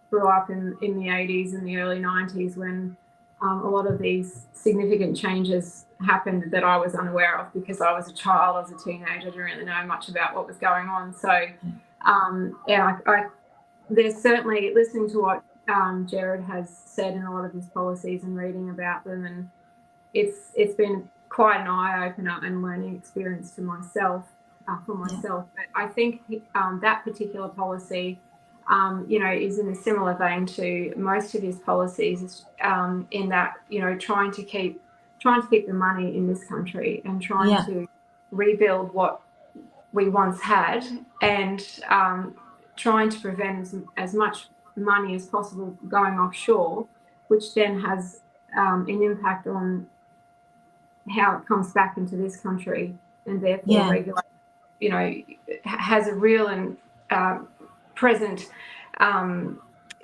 grew up in the 80s and the early 90s when a lot of these significant changes happened that I was unaware of because I was a child, I was a teenager, I didn't really know much about what was going on. So, there's certainly, listening to what Jared has said in a lot of his policies and reading about them, and it's been quite an eye-opener and learning experience for myself. But I think that particular policy, is in a similar vein to most of his policies, in that, trying to keep the money in this country and trying to rebuild what we once had, and trying to prevent as much money as possible going offshore, which then has an impact on how it comes back into this country, and therefore regulate, has a real and present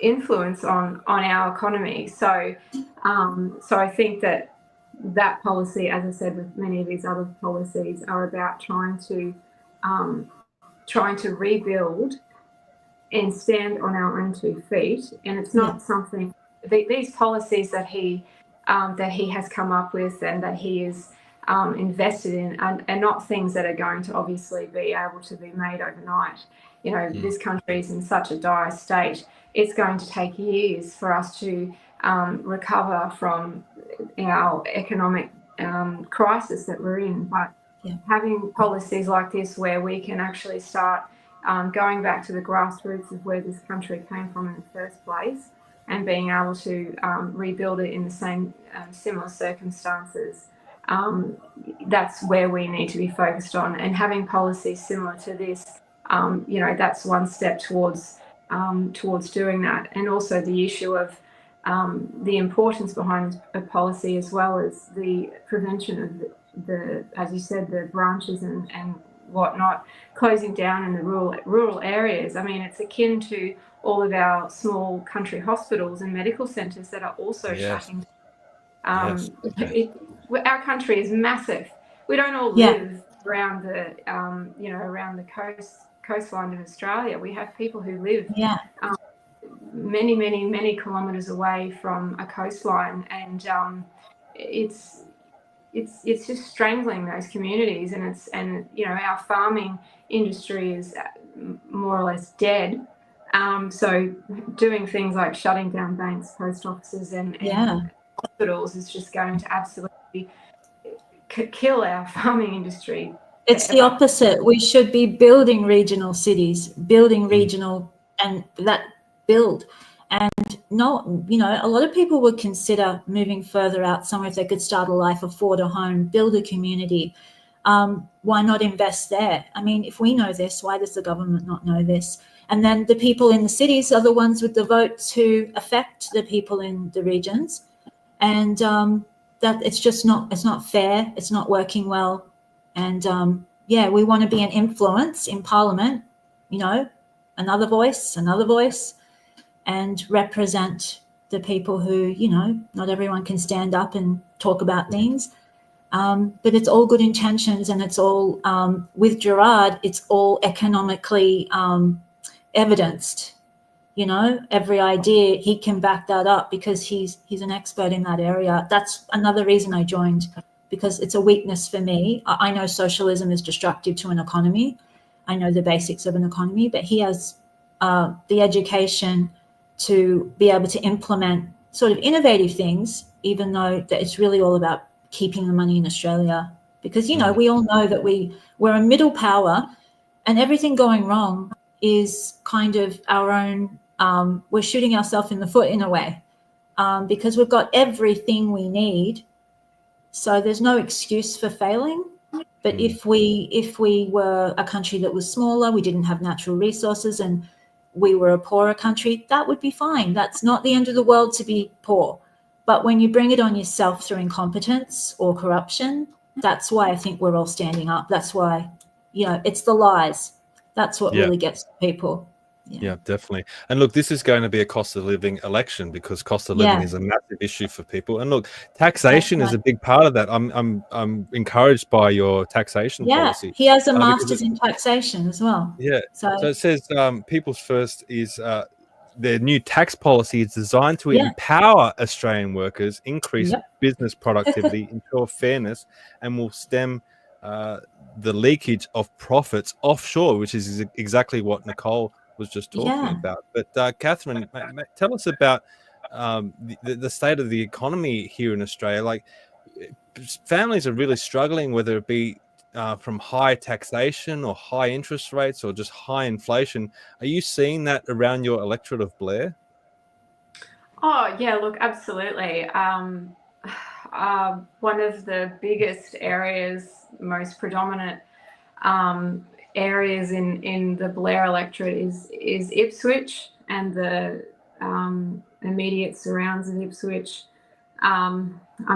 influence on our economy. So I think that policy, as I said, with many of these other policies, are about trying to rebuild and stand on our own 2 feet. And it's not something, these policies that he has come up with and that he is invested in are not things that are going to obviously be able to be made overnight. You know, this country is in such a dire state. It's going to take years for us to recover from our economic crisis that we're in. But having policies like this where we can actually start going back to the grassroots of where this country came from in the first place and being able to rebuild it in the same similar circumstances, that's where we need to be focused on. And having policies similar to this, you know, that's one step towards doing that. And also the issue of the importance behind a policy, as well as the prevention of the as you said, the branches and whatnot closing down in the rural areas. I mean, it's akin to all of our small country hospitals and medical centres that are also shutting down. Our country is massive. We don't all live around the around the coastline of Australia. We have people who live many kilometres away from a coastline, and it's just strangling those communities. And you know, our farming industry is more or less dead. So doing things like shutting down banks, post offices, and hospitals is just going to absolutely kill our farming industry. It's the opposite. We should be building regional cities, building regional, and that build. And no, you know, a lot of people would consider moving further out somewhere if they could start a life, afford a home, build a community. Why not invest there? I mean, if we know this, why does the government not know this? And then the people in the cities are the ones with the votes who affect the people in the regions. And that it's just not, it's not fair. It's not working well. And we want to be an influence in Parliament, you know, another voice, and represent the people who, you know, not everyone can stand up and talk about things. But it's all good intentions, and it's all, with Gerard, it's all economically evidenced. You know, every idea, he can back that up because he's an expert in that area. That's another reason I joined, because it's a weakness for me. I know socialism is destructive to an economy. I know the basics of an economy, but he has the education to be able to implement sort of innovative things, even though that it's really all about keeping the money in Australia. Because, you know, we all know that we're a middle power, and everything going wrong is kind of our own, we're shooting ourselves in the foot in a way, because we've got everything we need. So there's no excuse for failing. But if we were a country that was smaller, we didn't have natural resources, and we were a poorer country, that would be fine. That's not the end of the world to be poor. But when you bring it on yourself through incompetence or corruption, that's why I think we're all standing up. That's why, you know, it's the lies. That's what really gets people. Yeah, definitely. And look, this is going to be a cost of living election, because cost of living is a massive issue for people. And look, taxation is a big part of that. I'm encouraged by your taxation policy. He has a master's in taxation as well. Yeah. So it says People's First is their new tax policy is designed to empower Australian workers, increase business productivity, ensure fairness, and will stem the leakage of profits offshore, which is exactly what Nicole was just talking about. But Kathryn, tell us about the state of the economy here in Australia. Like, families are really struggling, whether it be from high taxation or high interest rates or just high inflation. Are you seeing that around your electorate of Blair? Oh yeah, look, absolutely. One of the biggest areas, most predominant areas in the Blair electorate is Ipswich and the immediate surrounds of Ipswich. I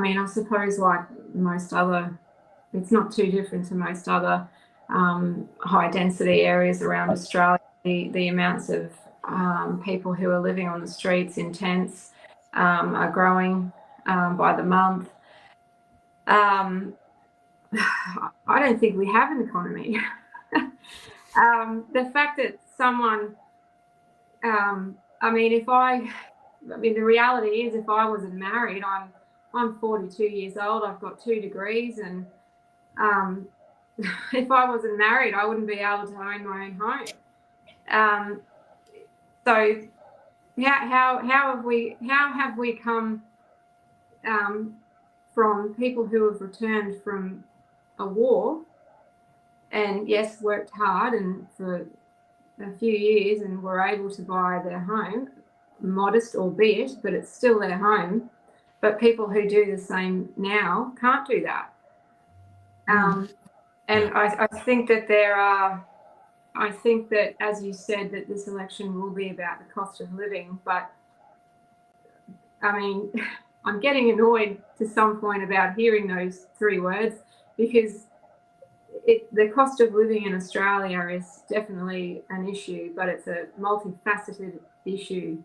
mean, I suppose like most other, it's not too different to most other high density areas around Australia. the amounts of people who are living on the streets in tents are growing by the month. I don't think we have an economy. The fact that someone, the reality is, if I wasn't married, I'm 42 years old, I've got 2 degrees, and if I wasn't married, I wouldn't be able to own my own home. So how have we come from people who have returned from a war and yes, worked hard and for a few years and were able to buy their home, modest albeit, but it's still their home. But people who do the same now can't do that. And I think that I think that, as you said, that this election will be about the cost of living. But I mean, I'm getting annoyed to some point about hearing those 3 words, because the cost of living in Australia is definitely an issue, but it's a multifaceted issue.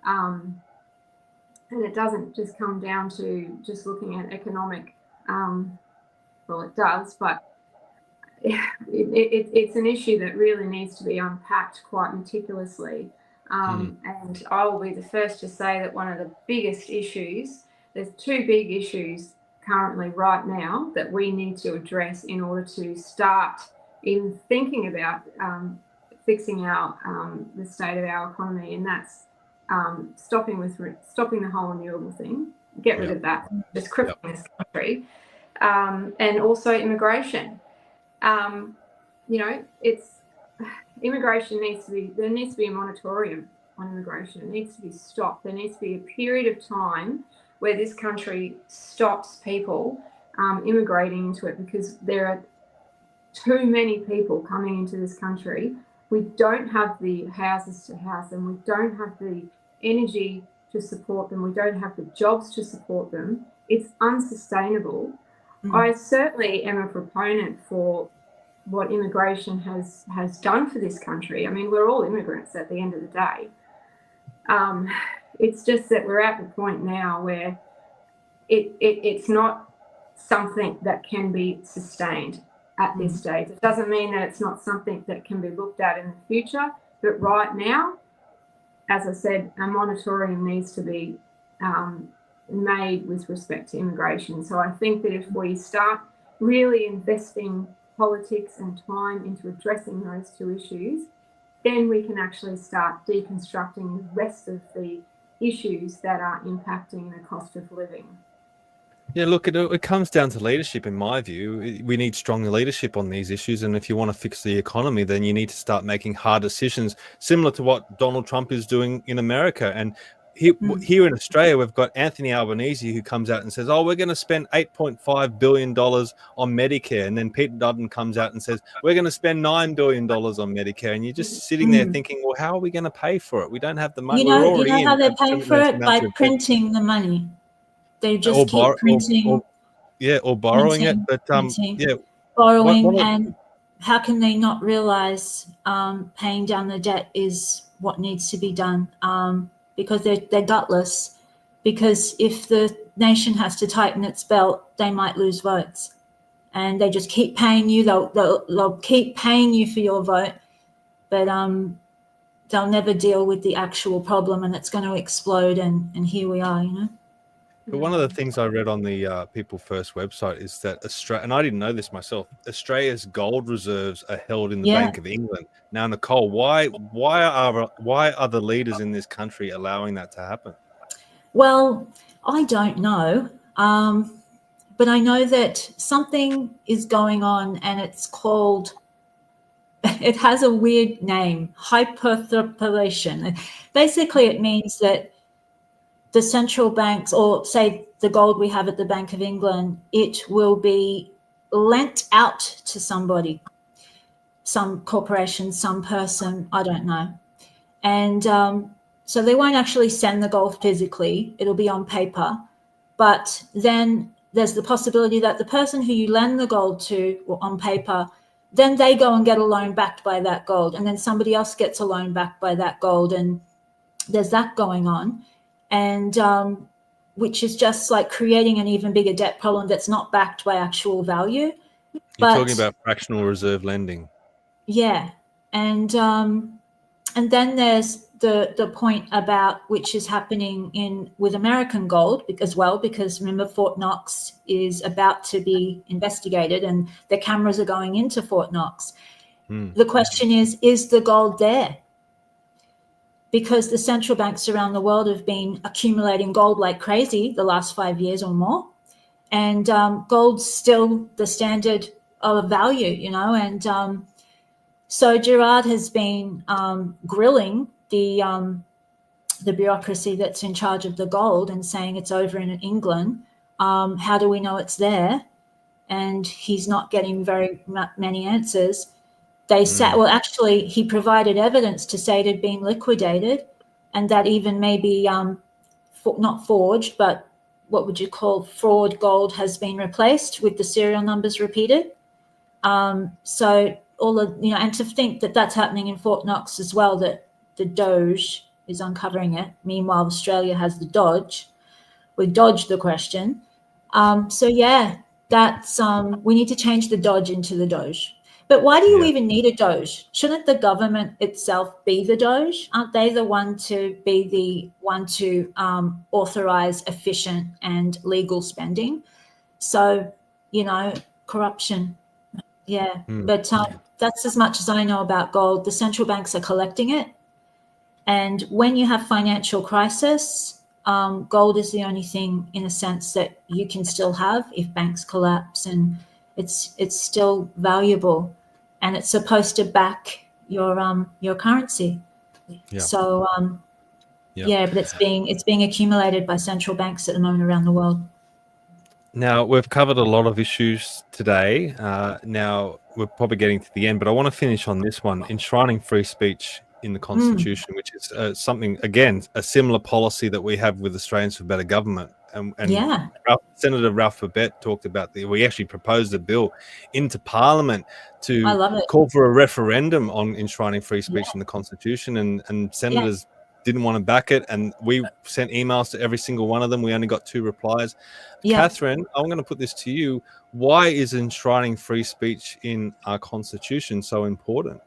And it doesn't just come down to just looking at economic, well, it does, but it's an issue that really needs to be unpacked quite meticulously. And I will be the first to say that one of the biggest issues, there's 2 big issues currently right now that we need to address in order to start in thinking about fixing our the state of our economy, and that's stopping the whole renewable thing, get rid of that, just crippling this country, and also immigration. Immigration there needs to be a moratorium on immigration. It needs to be stopped. There needs to be a period of time where this country stops people immigrating into it, because there are too many people coming into this country. We don't have the houses to house them. We don't have the energy to support them. We don't have the jobs to support them. It's unsustainable. I certainly am a proponent for what immigration has done for this country. I mean, we're all immigrants at the end of the day. It's just that we're at the point now where it's not something that can be sustained at this stage. It doesn't mean that it's not something that can be looked at in the future, but right now, as I said, a moratorium needs to be made with respect to immigration. So I think that if we start really investing politics and time into addressing those 2 issues, then we can actually start deconstructing the rest of the issues that are impacting the cost of living. Yeah, look, it comes down to leadership, in my view. We need stronger leadership on these issues. And if you want to fix the economy, then you need to start making hard decisions, similar to what Donald Trump is doing in America. And here in Australia, we've got Anthony Albanese, who comes out and says, we're going to spend $8.5 billion on Medicare. And then Peter Dutton comes out and says, we're going to spend $9 billion on Medicare. And you're just sitting there thinking, well, how are we going to pay for it? We don't have the money. You know how they're paying for it? By printing the money. They just keep printing. Or borrowing it. But borrowing. And how can they not realize paying down the debt is what needs to be done? Because they're gutless. Because if the nation has to tighten its belt, they might lose votes, and they just keep paying you. They'll keep paying you for your vote, but they'll never deal with the actual problem, and it's going to explode. And here we are, But one of the things I read on the People First website is that Australia, and I didn't know this myself, Australia's gold reserves are held in the Bank of England. Now, Nicole, why are the leaders in this country allowing that to happen? Well, I don't know, but I know that something is going on, and it's called, it has a weird name, hyperthrapulation. Basically, it means that the central banks, or say the gold we have at the Bank of England, it will be lent out to somebody, some corporation, some person, I don't know. And so they won't actually send the gold physically, it'll be on paper. But then there's the possibility that the person who you lend the gold to, or on paper, then they go and get a loan backed by that gold, and then somebody else gets a loan backed by that gold, and there's that going on, and which is just like creating an even bigger debt problem that's not backed by actual value. You're talking about fractional reserve lending. Yeah, and then there's the point about which is happening with American gold as well, because remember Fort Knox is about to be investigated and the cameras are going into Fort Knox. The question is the gold there? Because the central banks around the world have been accumulating gold like crazy the last 5 years or more, and gold's still the standard of value, and so Gerard has been grilling the bureaucracy that's in charge of the gold and saying it's over in England. How do we know it's there? And he's not getting very many answers. They said, well, actually, he provided evidence to say it had been liquidated, and that even maybe not forged, but what would you call fraud gold has been replaced with the serial numbers repeated. So all of, and to think that that's happening in Fort Knox as well, that the Doge is uncovering it. Meanwhile, Australia has the Dodge. We dodged the question. So yeah, that's we need to change the Dodge into the Doge. But why do you even need a Doge? Shouldn't the government itself be the Doge? Aren't they the one to authorize efficient and legal spending? So, corruption. Yeah, but that's as much as I know about gold. The central banks are collecting it. And when you have financial crisis, gold is the only thing, in a sense, that you can still have if banks collapse, and it's still valuable, and it's supposed to back your currency. Yeah. So but it's being accumulated by central banks at the moment around the world. Now, we've covered a lot of issues today. Now, we're probably getting to the end, but I want to finish on this one, enshrining free speech in the Constitution, which is something, again, a similar policy that we have with Australians for Better Government. And Senator Ralph Babet talked about we actually proposed a bill into Parliament to call for a referendum on enshrining free speech in the Constitution, and senators didn't want to back it, and we sent emails to every single one of them. We only got 2 replies. Kathryn, I'm going to put this to you. Why is enshrining free speech in our Constitution so important?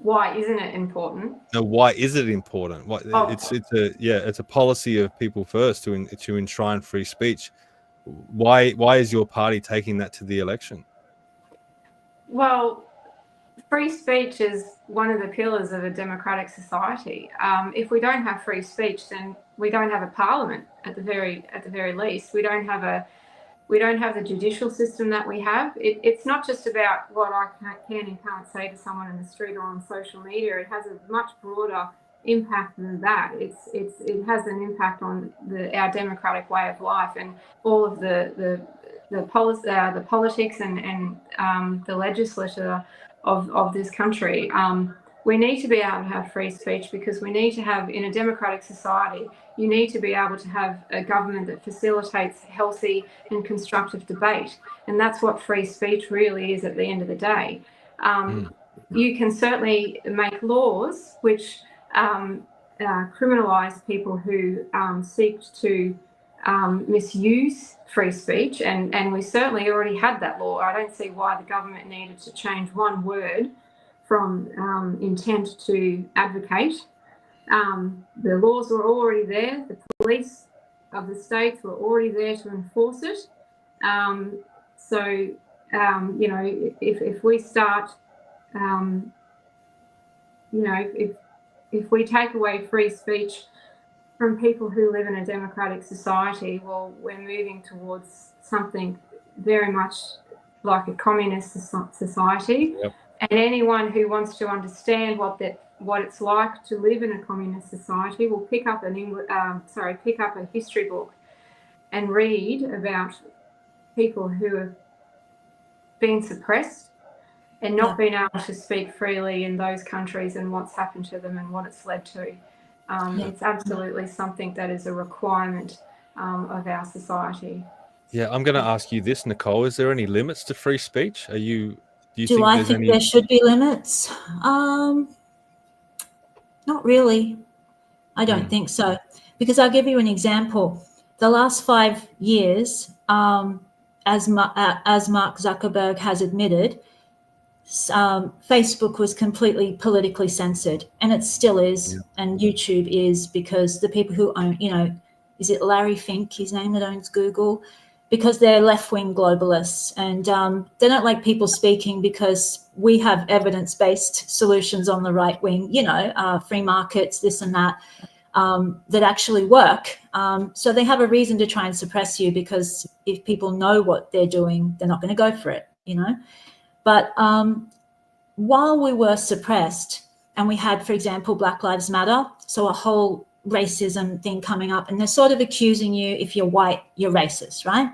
Why isn't it important? No, why is it important? It's a policy of people first to enshrine free speech. Why is your party taking that to the election? Well, free speech is one of the pillars of a democratic society. If we don't have free speech, then we don't have a parliament at the very least. We don't have the judicial system that we have. It's not just about what I can and can't say to someone in the street or on social media. It has a much broader impact than that. It has an impact on our democratic way of life and all of the politics and the legislature of this country. We need to be able to have free speech because we need to have, in a democratic society, you need to be able to have a government that facilitates healthy and constructive debate. And that's what free speech really is at the end of the day. You can certainly make laws which criminalise people who seek to misuse free speech. And we certainly already had that law. I don't see why the government needed to change one word from intent to advocate. The laws were already there. The police of the states were already there to enforce it. If we start, if we take away free speech from people who live in a democratic society, well, we're moving towards something very much like a communist society. Yep. And anyone who wants to understand what it's like to live in a communist society will pick up a history book and read about people who have been suppressed and not been able to speak freely in those countries and what's happened to them and what it's led to. It's absolutely something that is a requirement of our society. Yeah, I'm going to ask you this, Nicole. Is there any limits to free speech? Do you Do think I there's think any? there should be limits? Not really. I don't think so. Because I'll give you an example. The last 5 years, as Mark Zuckerberg has admitted, Facebook was completely politically censored, and it still is, and YouTube is, because the people who own, is it Larry Fink, his name, that owns Google? Because they're left-wing globalists, and they don't like people speaking because we have evidence-based solutions on the right wing, free markets, this and that, that actually work. So they have a reason to try and suppress you, because if people know what they're doing, they're not going to go for it, But while we were suppressed, and we had, for example, Black Lives Matter, so a whole racism thing coming up, and they're sort of accusing you, if you're white, you're racist, right?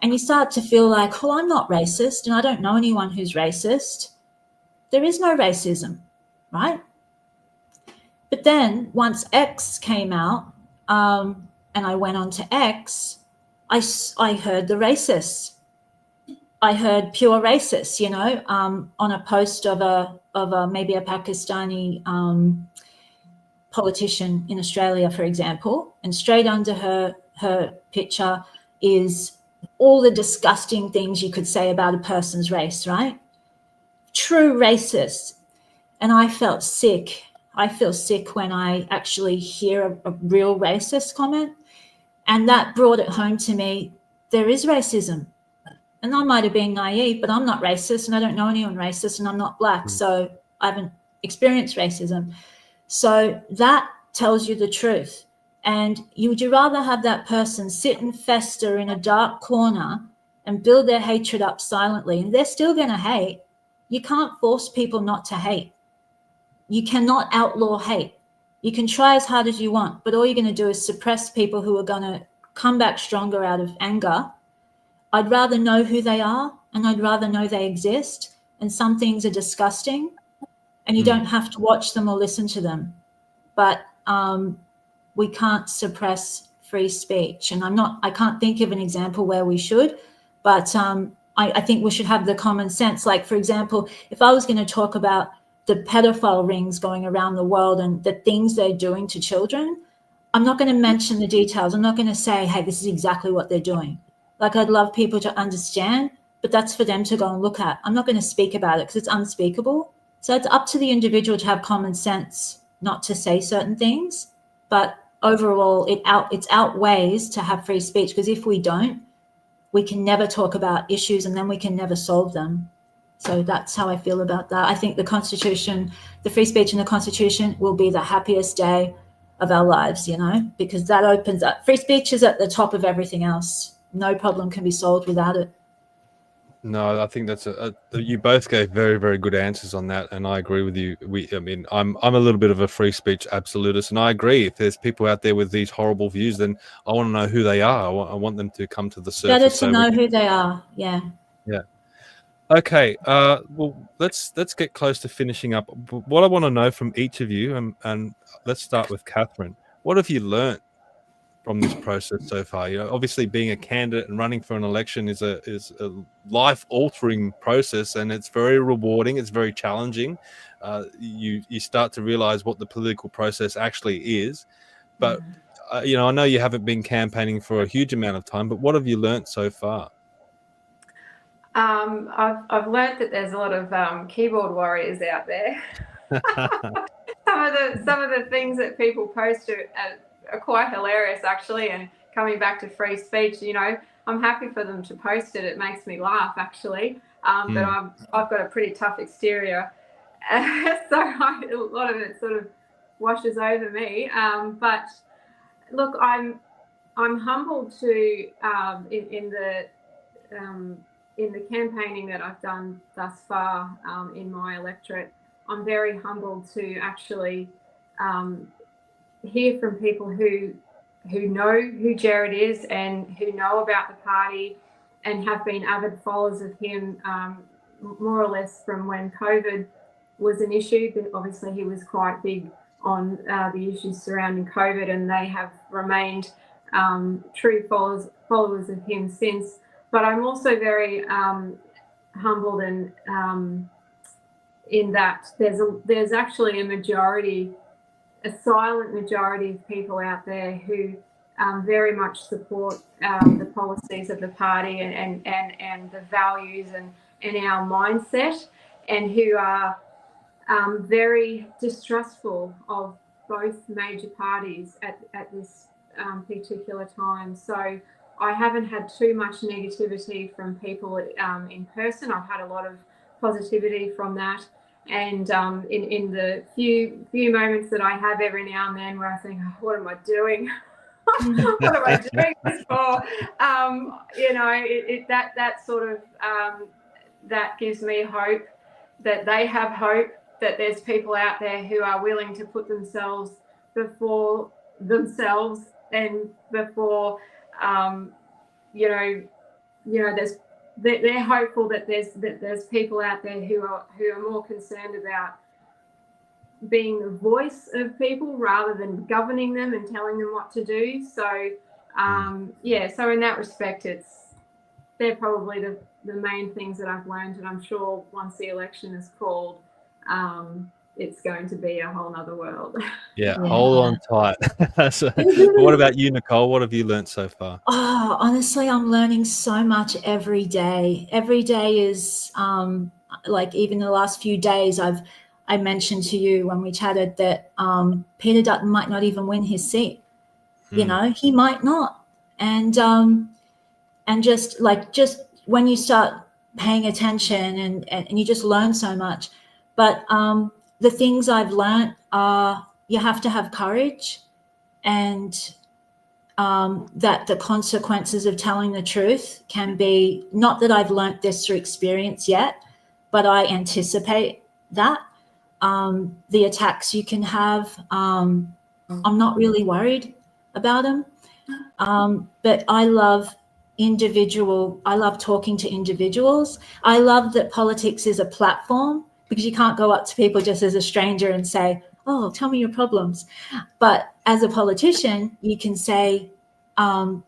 And you start to feel like, well, I'm not racist, and I don't know anyone who's racist. There is no racism, right? But then once X came out, and I went on to X, I heard the racists. I heard pure racists, on a post of maybe a Pakistani politician in Australia, for example, and straight under her picture is all the disgusting things you could say about a person's race, right? True racists. And I felt sick. I feel sick when I actually hear a real racist comment. And that brought it home to me, there is racism. And I might have been naive, but I'm not racist, and I don't know anyone racist, and I'm not Black, so I haven't experienced racism. So that tells you the truth. And would you rather have that person sit and fester in a dark corner and build their hatred up silently, and they're still going to hate? You can't force people not to hate. You cannot outlaw hate. You can try as hard as you want, but all you're going to do is suppress people who are going to come back stronger out of anger. I'd rather know who they are, and I'd rather know they exist. And some things are disgusting, and you don't have to watch them or listen to them. But we can't suppress free speech. And I can't think of an example where we should, but I think we should have the common sense. Like, for example, if I was going to talk about the pedophile rings going around the world and the things they're doing to children, I'm not going to mention the details. I'm not going to say, hey, this is exactly what they're doing. Like, I'd love people to understand, but that's for them to go and look at. I'm not going to speak about it because it's unspeakable. So it's up to the individual to have common sense, not to say certain things. But overall, it outweighs to have free speech, because if we don't, we can never talk about issues, and then we can never solve them. So that's how I feel about that. I think the Constitution, the free speech in the Constitution, will be the happiest day of our lives, because that opens up. Free speech is at the top of everything else. No problem can be solved without it. No, I think that's you both gave very, very good answers on that, and I agree with you. I'm a little bit of a free speech absolutist, and I agree. If there's people out there with these horrible views, then I want to know who they are. I want them to come to the surface. Better to know who they are. Yeah. Yeah. Okay. Well, let's get close to finishing up. What I want to know from each of you, and let's start with Kathryn. What have you learnt from this process so far? Obviously being a candidate and running for an election is a life-altering process, and it's very rewarding. It's very challenging. You start to realize what the political process actually is. But I know you haven't been campaigning for a huge amount of time, but what have you learnt so far? I've learnt that there's a lot of keyboard warriors out there. Some of the things that people post are quite hilarious, actually. And coming back to free speech, I'm happy for them to post it. It makes me laugh, actually. But I've got a pretty tough exterior, so a lot of it sort of washes over me. But look, I'm humbled to in the campaigning that I've done thus far in my electorate. I'm very humbled to actually hear from people who know who Jared is and who know about the party and have been avid followers of him more or less from when COVID was an issue. But obviously he was quite big on the issues surrounding COVID, and they have remained true followers of him since. But I'm also very humbled and in that there's actually a silent majority of people out there who very much support the policies of the party and the values and our mindset, and who are very distrustful of both major parties at this particular time. So I haven't had too much negativity from people in person. I've had a lot of positivity from that. And in the few moments that I have every now and then where I think, oh, what am I doing? What am I doing this for? That sort of that gives me hope that they have hope, that there's people out there who are willing to put themselves before themselves and before they're hopeful that there's people out there who are more concerned about being the voice of people rather than governing them and telling them what to do. So so in that respect, they're probably the main things that I've learned, and I'm sure once the election is called, it's going to be a whole nother world. Yeah, hold on tight. So, what about you, Nicole? What have you learned so far? Oh, honestly, I'm learning so much every day. Every day is like, even the last few days, I mentioned to you when we chatted that Peter Dutton might not even win his seat. You know, he might not. And just when you start paying attention and you just learn so much. But the things I've learned are you have to have courage, and that the consequences of telling the truth can be, not that I've learnt this through experience yet, but I anticipate that. The attacks you can have, I'm not really worried about them. But I love talking to individuals. I love that politics is a platform, because you can't go up to people just as a stranger and say, oh, tell me your problems. But as a politician, you can say, how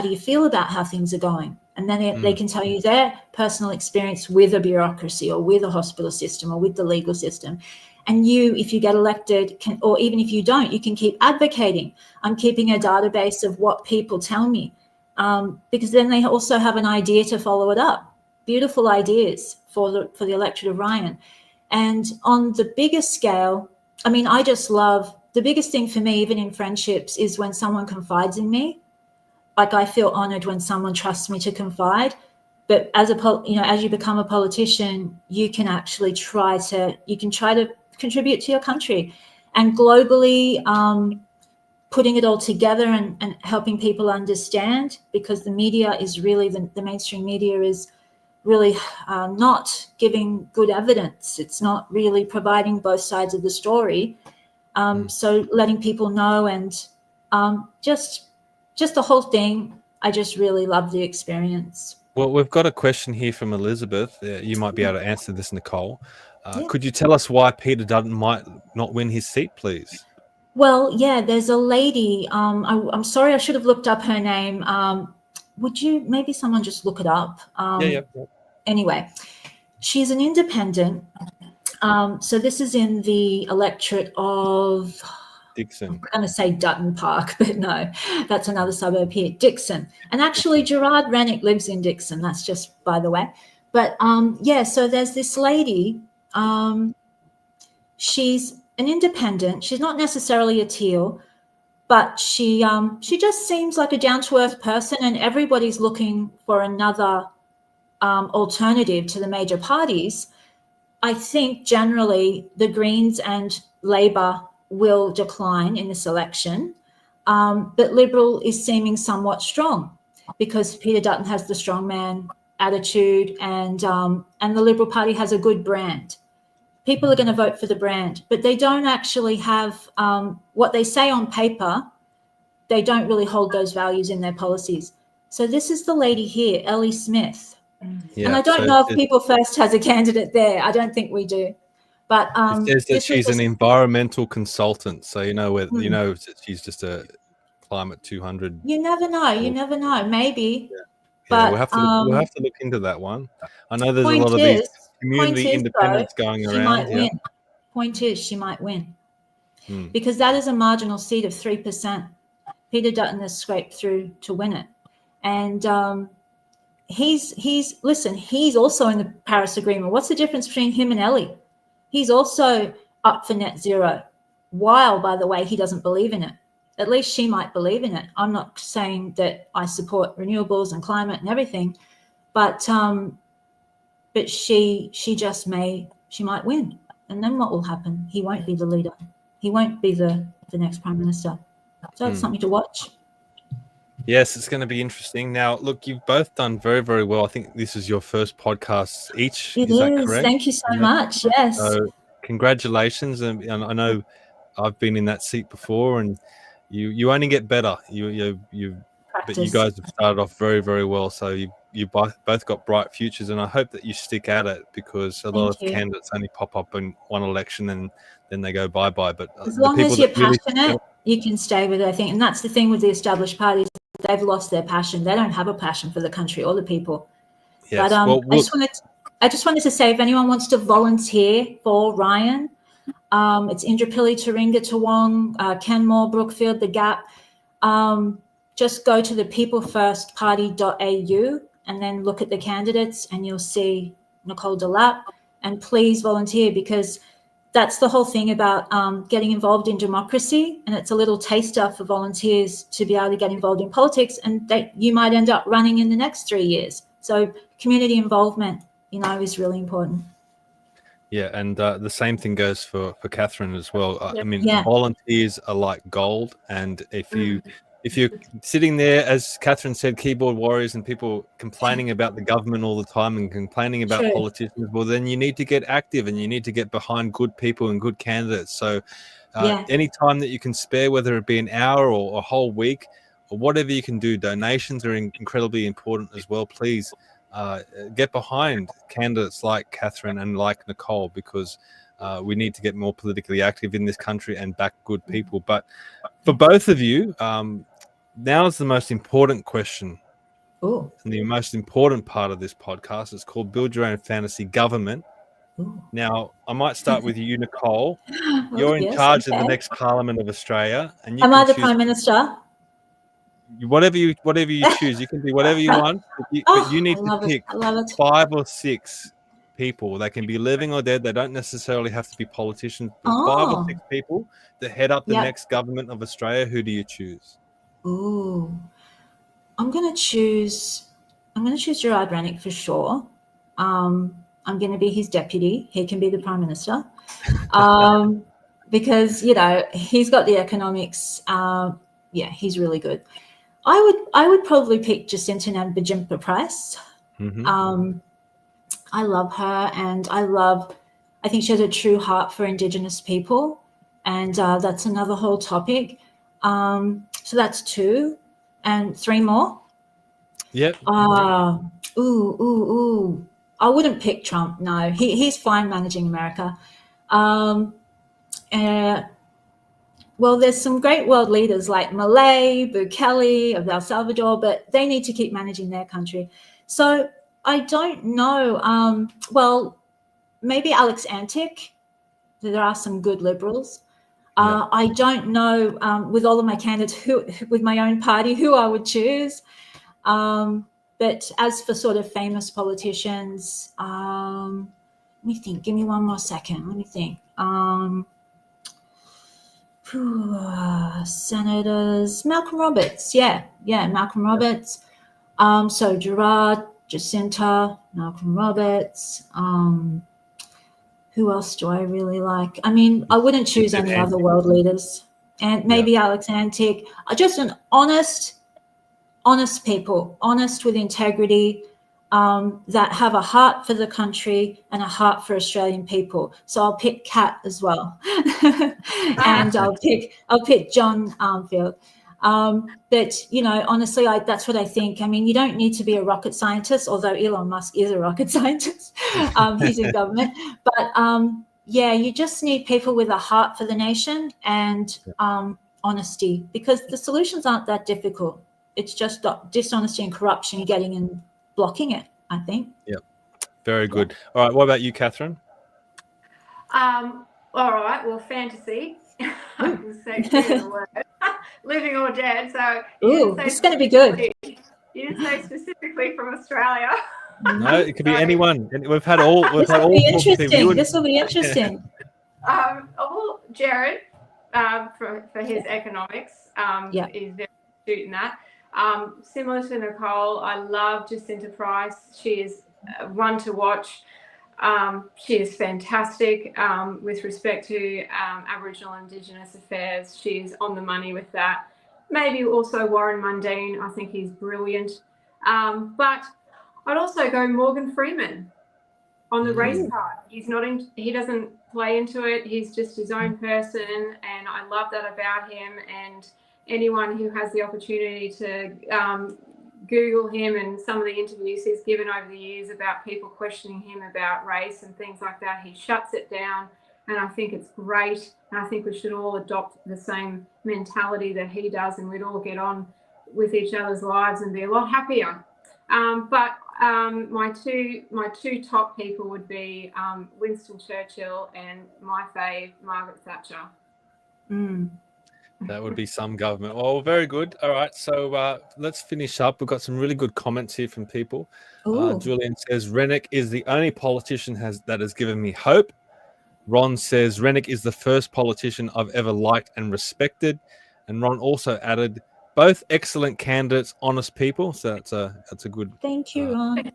do you feel about how things are going? And then they can tell you their personal experience with a bureaucracy or with a hospital system or with the legal system. And you, if you get elected, or even if you don't, you can keep advocating. I'm keeping a database of what people tell me, because then they also have an idea to follow it up. Beautiful ideas for the electorate of Ryan. And on the biggest scale, I mean, I just love, the biggest thing for me, even in friendships, is when someone confides in me. Like, I feel honored when someone trusts me to confide. But as you become a politician, you can actually try to contribute to your country, and globally, putting it all together and helping people understand, because the media is really, the mainstream media is really not giving good evidence. It's not really providing both sides of the story. So letting people know, and just the whole thing, I just really love the experience. Well, we've got a question here from Elizabeth. You might be able to answer this, Nicole. Could you tell us why Peter Dutton might not win his seat, please? Well, yeah, there's a lady. I'm sorry, I should have looked up her name. Would you, maybe someone just look it up? Yeah. Anyway, she's an independent. So this is in the electorate of Dixon. I'm going to say Dutton Park, but no, that's another suburb here, Dixon. And actually, Gerard Rennick lives in Dixon. That's just by the way. But so there's this lady. She's an independent. She's not necessarily a teal, but she just seems like a down-to-earth person, and everybody's looking for another alternative to the major parties. I think generally the Greens and Labor will decline in this election, but Liberal is seeming somewhat strong, because Peter Dutton has the strongman attitude, and the Liberal Party has a good brand. People are going to vote for the brand, but they don't actually have what they say on paper. They don't really hold those values in their policies. So this is the lady here, Ellie Smith. Yeah, and I don't know if People First has a candidate there. I don't think we do. But it says that she's an environmental consultant. So she's just a climate 200. You never know. You never know. Maybe. Yeah. But we'll have to look into that one. I know there's a point lot of is- these community point is, independents though, going she around. might Yeah. win. Point is, she might win. Hmm. Because that is a marginal seat of 3%. Peter Dutton has scraped through to win it. And he's also in the Paris Agreement. What's the difference between him and Ellie? He's also up for net zero, while, by the way, he doesn't believe in it. At least she might believe in it. I'm not saying that I support renewables and climate and everything, but she might win. And then what will happen? He won't be the leader. He won't be the next prime minister. So it's something to watch. Yes, it's going to be interesting. Now, look, you've both done very, very well. I think this is your first podcast each. It is that is. correct? Thank you so much. Yes. So, congratulations. And I know I've been in that seat before, and you only get better. But you guys have started off very, very well. So you both got bright futures, and I hope that you stick at it, because a lot of candidates only pop up in one election and then they go bye-bye. But as long as you're passionate, you can stay with it, I think. And that's the thing with the established parties. They've lost their passion. They don't have a passion for the country or the people. Yes. But I just wanted to say, if anyone wants to volunteer for Ryan, it's Indooroopilly, Taringa, Toowong, Kenmore, Brookfield, The Gap. Just go to the peoplefirstparty.au and then look at the candidates, and you'll see Nicole De Lapp. And please volunteer, because that's the whole thing about getting involved in democracy, and it's a little taster for volunteers to be able to get involved in politics, and you might end up running in the next 3 years. So community involvement, is really important. Yeah, and the same thing goes for Kathryn as well. I mean, Yeah. volunteers are like gold, and if you're sitting there, as Kathryn said, keyboard warriors and people complaining about the government all the time and complaining about politicians, well, then you need to get active and you need to get behind good people and good candidates. So any time that you can spare, whether it be an hour or a whole week or whatever you can do, donations are incredibly important as well. Please get behind candidates like Kathryn and like Nicole, because we need to get more politically active in this country and back good people. But for both of you, now is the most important question. Ooh. And the most important part of this podcast is called Build Your Own Fantasy Government. Ooh. Now, I might start with you, Nicole. You're in charge of the next Parliament of Australia. And you Am I the Prime Minister? Whatever you choose. You can be whatever you want. But you need to pick 5 or 6 people. They can be living or dead. They don't necessarily have to be politicians. But 5 or 6 people to head up the next government of Australia. Who do you choose? Ooh, I'm gonna choose Gerard Rennick for sure. I'm gonna be his deputy. He can be the Prime Minister, because he's got the economics. He's really good. I would probably pick Jacinta Nampijinpa Price. Mm-hmm. I love her, and I think she has a true heart for Indigenous people, and that's another whole topic. So that's 2, and 3 more. Yep. Ooh. I wouldn't pick Trump. No, he's fine managing America. Well, there's some great world leaders like Malay, Bukele of El Salvador, but they need to keep managing their country. So I don't know. Well, maybe Alex Antic. There are some good liberals. I don't know with all of my candidates with my own party who I would choose. But as for sort of famous politicians, let me think. Give me one more second. Let me think. Senators, Malcolm Roberts. Yeah, Malcolm Roberts. So Gerard, Jacinta, Malcolm Roberts. Who else do I really like? I mean, I wouldn't choose any other world leaders. And maybe Alex Antic. Just an honest people, honest with integrity, that have a heart for the country and a heart for Australian people. So I'll pick Kat as well. And I'll pick John Armfield. But, honestly, that's what I think. I mean, you don't need to be a rocket scientist, although Elon Musk is a rocket scientist. He's in government. But, you just need people with a heart for the nation and honesty, because the solutions aren't that difficult. It's just dishonesty and corruption getting and blocking it, I think. Yeah, very good. All right, what about you, Kathryn? All right, well, fantasy. I can say the word. Living or dead. So this is going to be good. You didn't say specifically from Australia. No, it could be anyone. We've had all. This will be interesting. This will be interesting. Well, Jared, for his economics, is very astute in that. Similar to Nicole, I love Jacinta Price. She is one to watch. She is fantastic with respect to Aboriginal and Indigenous affairs. She's on the money with that. Maybe also Warren Mundine. I think he's brilliant. But I'd also go Morgan Freeman on the race card. He's not in, he doesn't play into it. He's just his own person, and I love that about him. And anyone who has the opportunity to Google him and some of the interviews he's given over the years about people questioning him about race and things like that, he shuts it down, and I think it's great. And I think we should all adopt the same mentality that he does, and we'd all get on with each other's lives and be a lot happier. But my two top people would be Winston Churchill and my fave, Margaret Thatcher. That would be some government. Well, very good. All right, so let's finish up. We've got some really good comments here from people. Julian says, Rennick is the only politician that has given me hope. Ron says, Rennick is the first politician I've ever liked and respected. And Ron also added, both excellent candidates, honest people. So that's a good. Thank you, Ron.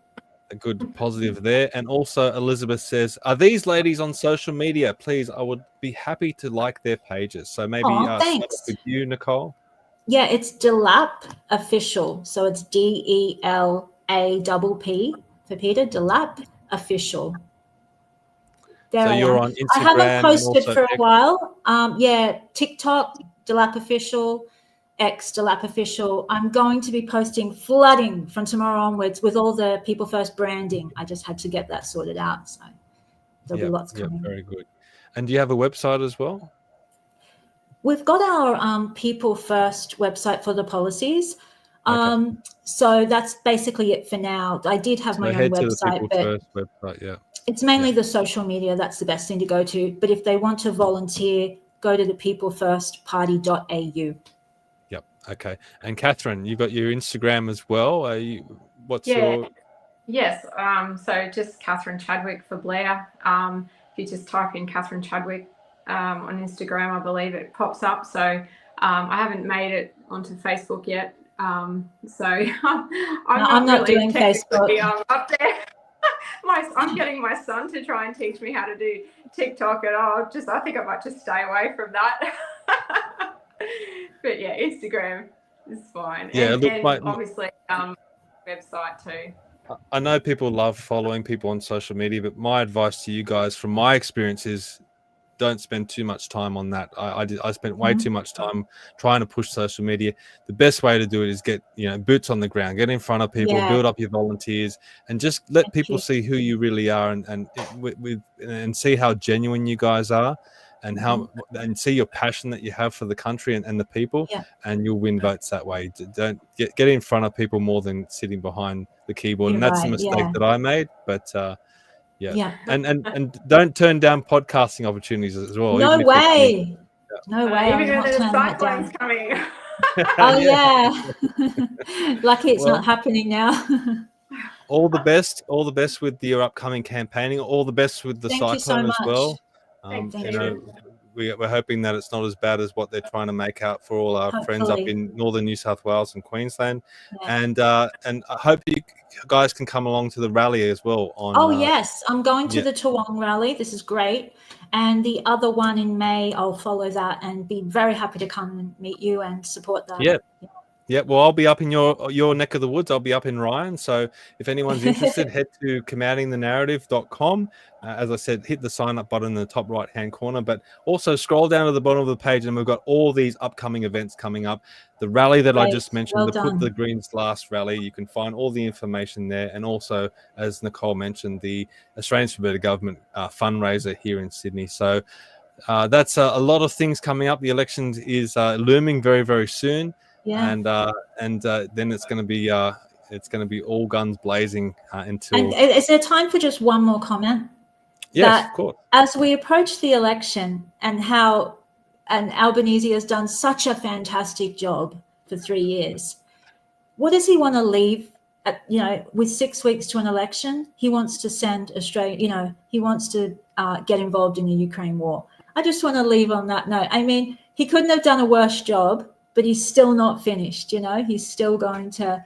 A good positive there. And also Elizabeth says, are these ladies on social media? Please, I would be happy to like their pages. So maybe start with you, Nicole. Yeah, it's De Lapp Official. So it's DELAPP for Peter, De Lapp Official. There so you're on Instagram. I haven't posted for a while. TikTok, De Lapp Official. X, De Lapp Official. I'm going to be posting flooding from tomorrow onwards with all the People First branding. I just had to get that sorted out. So there'll be lots coming. Very good. And do you have a website as well? We've got our People First website for the policies. So that's basically it for now. I did have my own website, but it's mainly the social media. That's the best thing to go to. But if they want to volunteer, go to the peoplefirstparty.au. Yep. Okay. And Kathryn, you've got your Instagram as well. Your? Yes. So just Kathryn Chadwick for Blair. If you just type in Kathryn Chadwick on Instagram, I believe it pops up. So I haven't made it onto Facebook yet. I'm not really doing Facebook. Up there. I'm getting my son to try and teach me how to do TikTok, and I think I might just stay away from that. But yeah, Instagram is fine. Yeah, and obviously website too. I know people love following people on social media, but my advice to you guys from my experience is don't spend too much time on that. I spent way too much time trying to push social media. The best way to do it is get boots on the ground, get in front of people, build up your volunteers, and just let people see who you really are, and see how genuine you guys are, and and see your passion that you have for the country and the people, and you'll win votes that way. Don't get in front of people more than sitting behind the keyboard. And that's the mistake that I made, but and don't turn down podcasting opportunities as well. No way. No way. Even though there's Cyclone's coming. Lucky it's not happening now. all the best with your upcoming campaigning. All the best with the Cyclone as well. Thank you. We're hoping that it's not as bad as what they're trying to make out for all our friends up in northern New South Wales and Queensland. And I hope you guys can come along to the rally as well. Yes, I'm going to the Toowong rally. This is great. And the other one in May, I'll follow that and be very happy to come and meet you and support that. Yeah, well, I'll be up in your neck of the woods. I'll be up in Ryan. So if anyone's interested, head to commandingthenarrative.com. As I said, hit the sign up button in the top right-hand corner, but also scroll down to the bottom of the page and we've got all these upcoming events coming up. The rally that I just mentioned, the Put the Greens Last rally, you can find all the information there. And also, as Nicole mentioned, the Australians for Better Government fundraiser here in Sydney. So that's a lot of things coming up. The election is looming very, very soon, and then it's going to be all guns blazing until. And is there time for just one more comment? Yes, of course. As we approach the election and how Albanese has done such a fantastic job for 3 years, what does he want to leave? With 6 weeks to an election, he wants to send Australia. He wants to get involved in the Ukraine war. I just want to leave on that note. I mean, he couldn't have done a worse job, but he's still not finished. He's still going to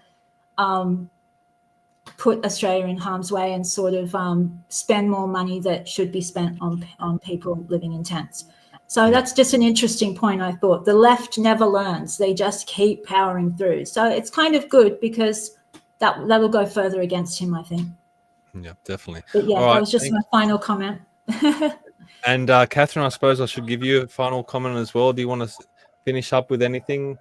put Australia in harm's way and sort of spend more money that should be spent on people living in tents. So that's just an interesting point, I thought. The left never learns. They just keep powering through. So it's kind of good because that'll go further against him, I think. Yeah, definitely. But yeah, that was just my final comment. And Kathryn, I suppose I should give you a final comment as well. Do you want to finish up with anything?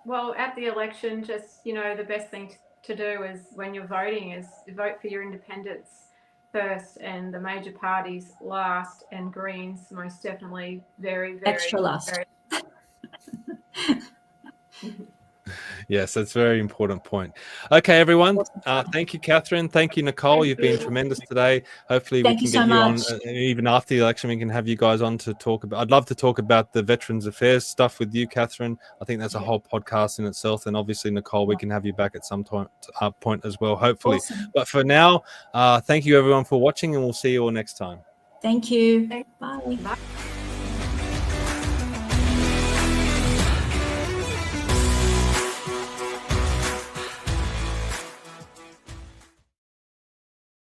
Well, at the election, just, the best thing to do is when you're voting is vote for your independents first and the major parties last, and Greens most definitely very, very extra last. Yes, that's a very important point. Okay, everyone. Thank you, Kathryn. Thank you, Nicole. You've been tremendous today. Hopefully we can get you on even after the election. We can have you guys on to talk about. I'd love to talk about the Veterans Affairs stuff with you, Kathryn. I think that's a whole podcast in itself. And obviously, Nicole, we can have you back at some point as well, hopefully. Awesome. But for now, thank you, everyone, for watching, and we'll see you all next time. Thank you. Bye.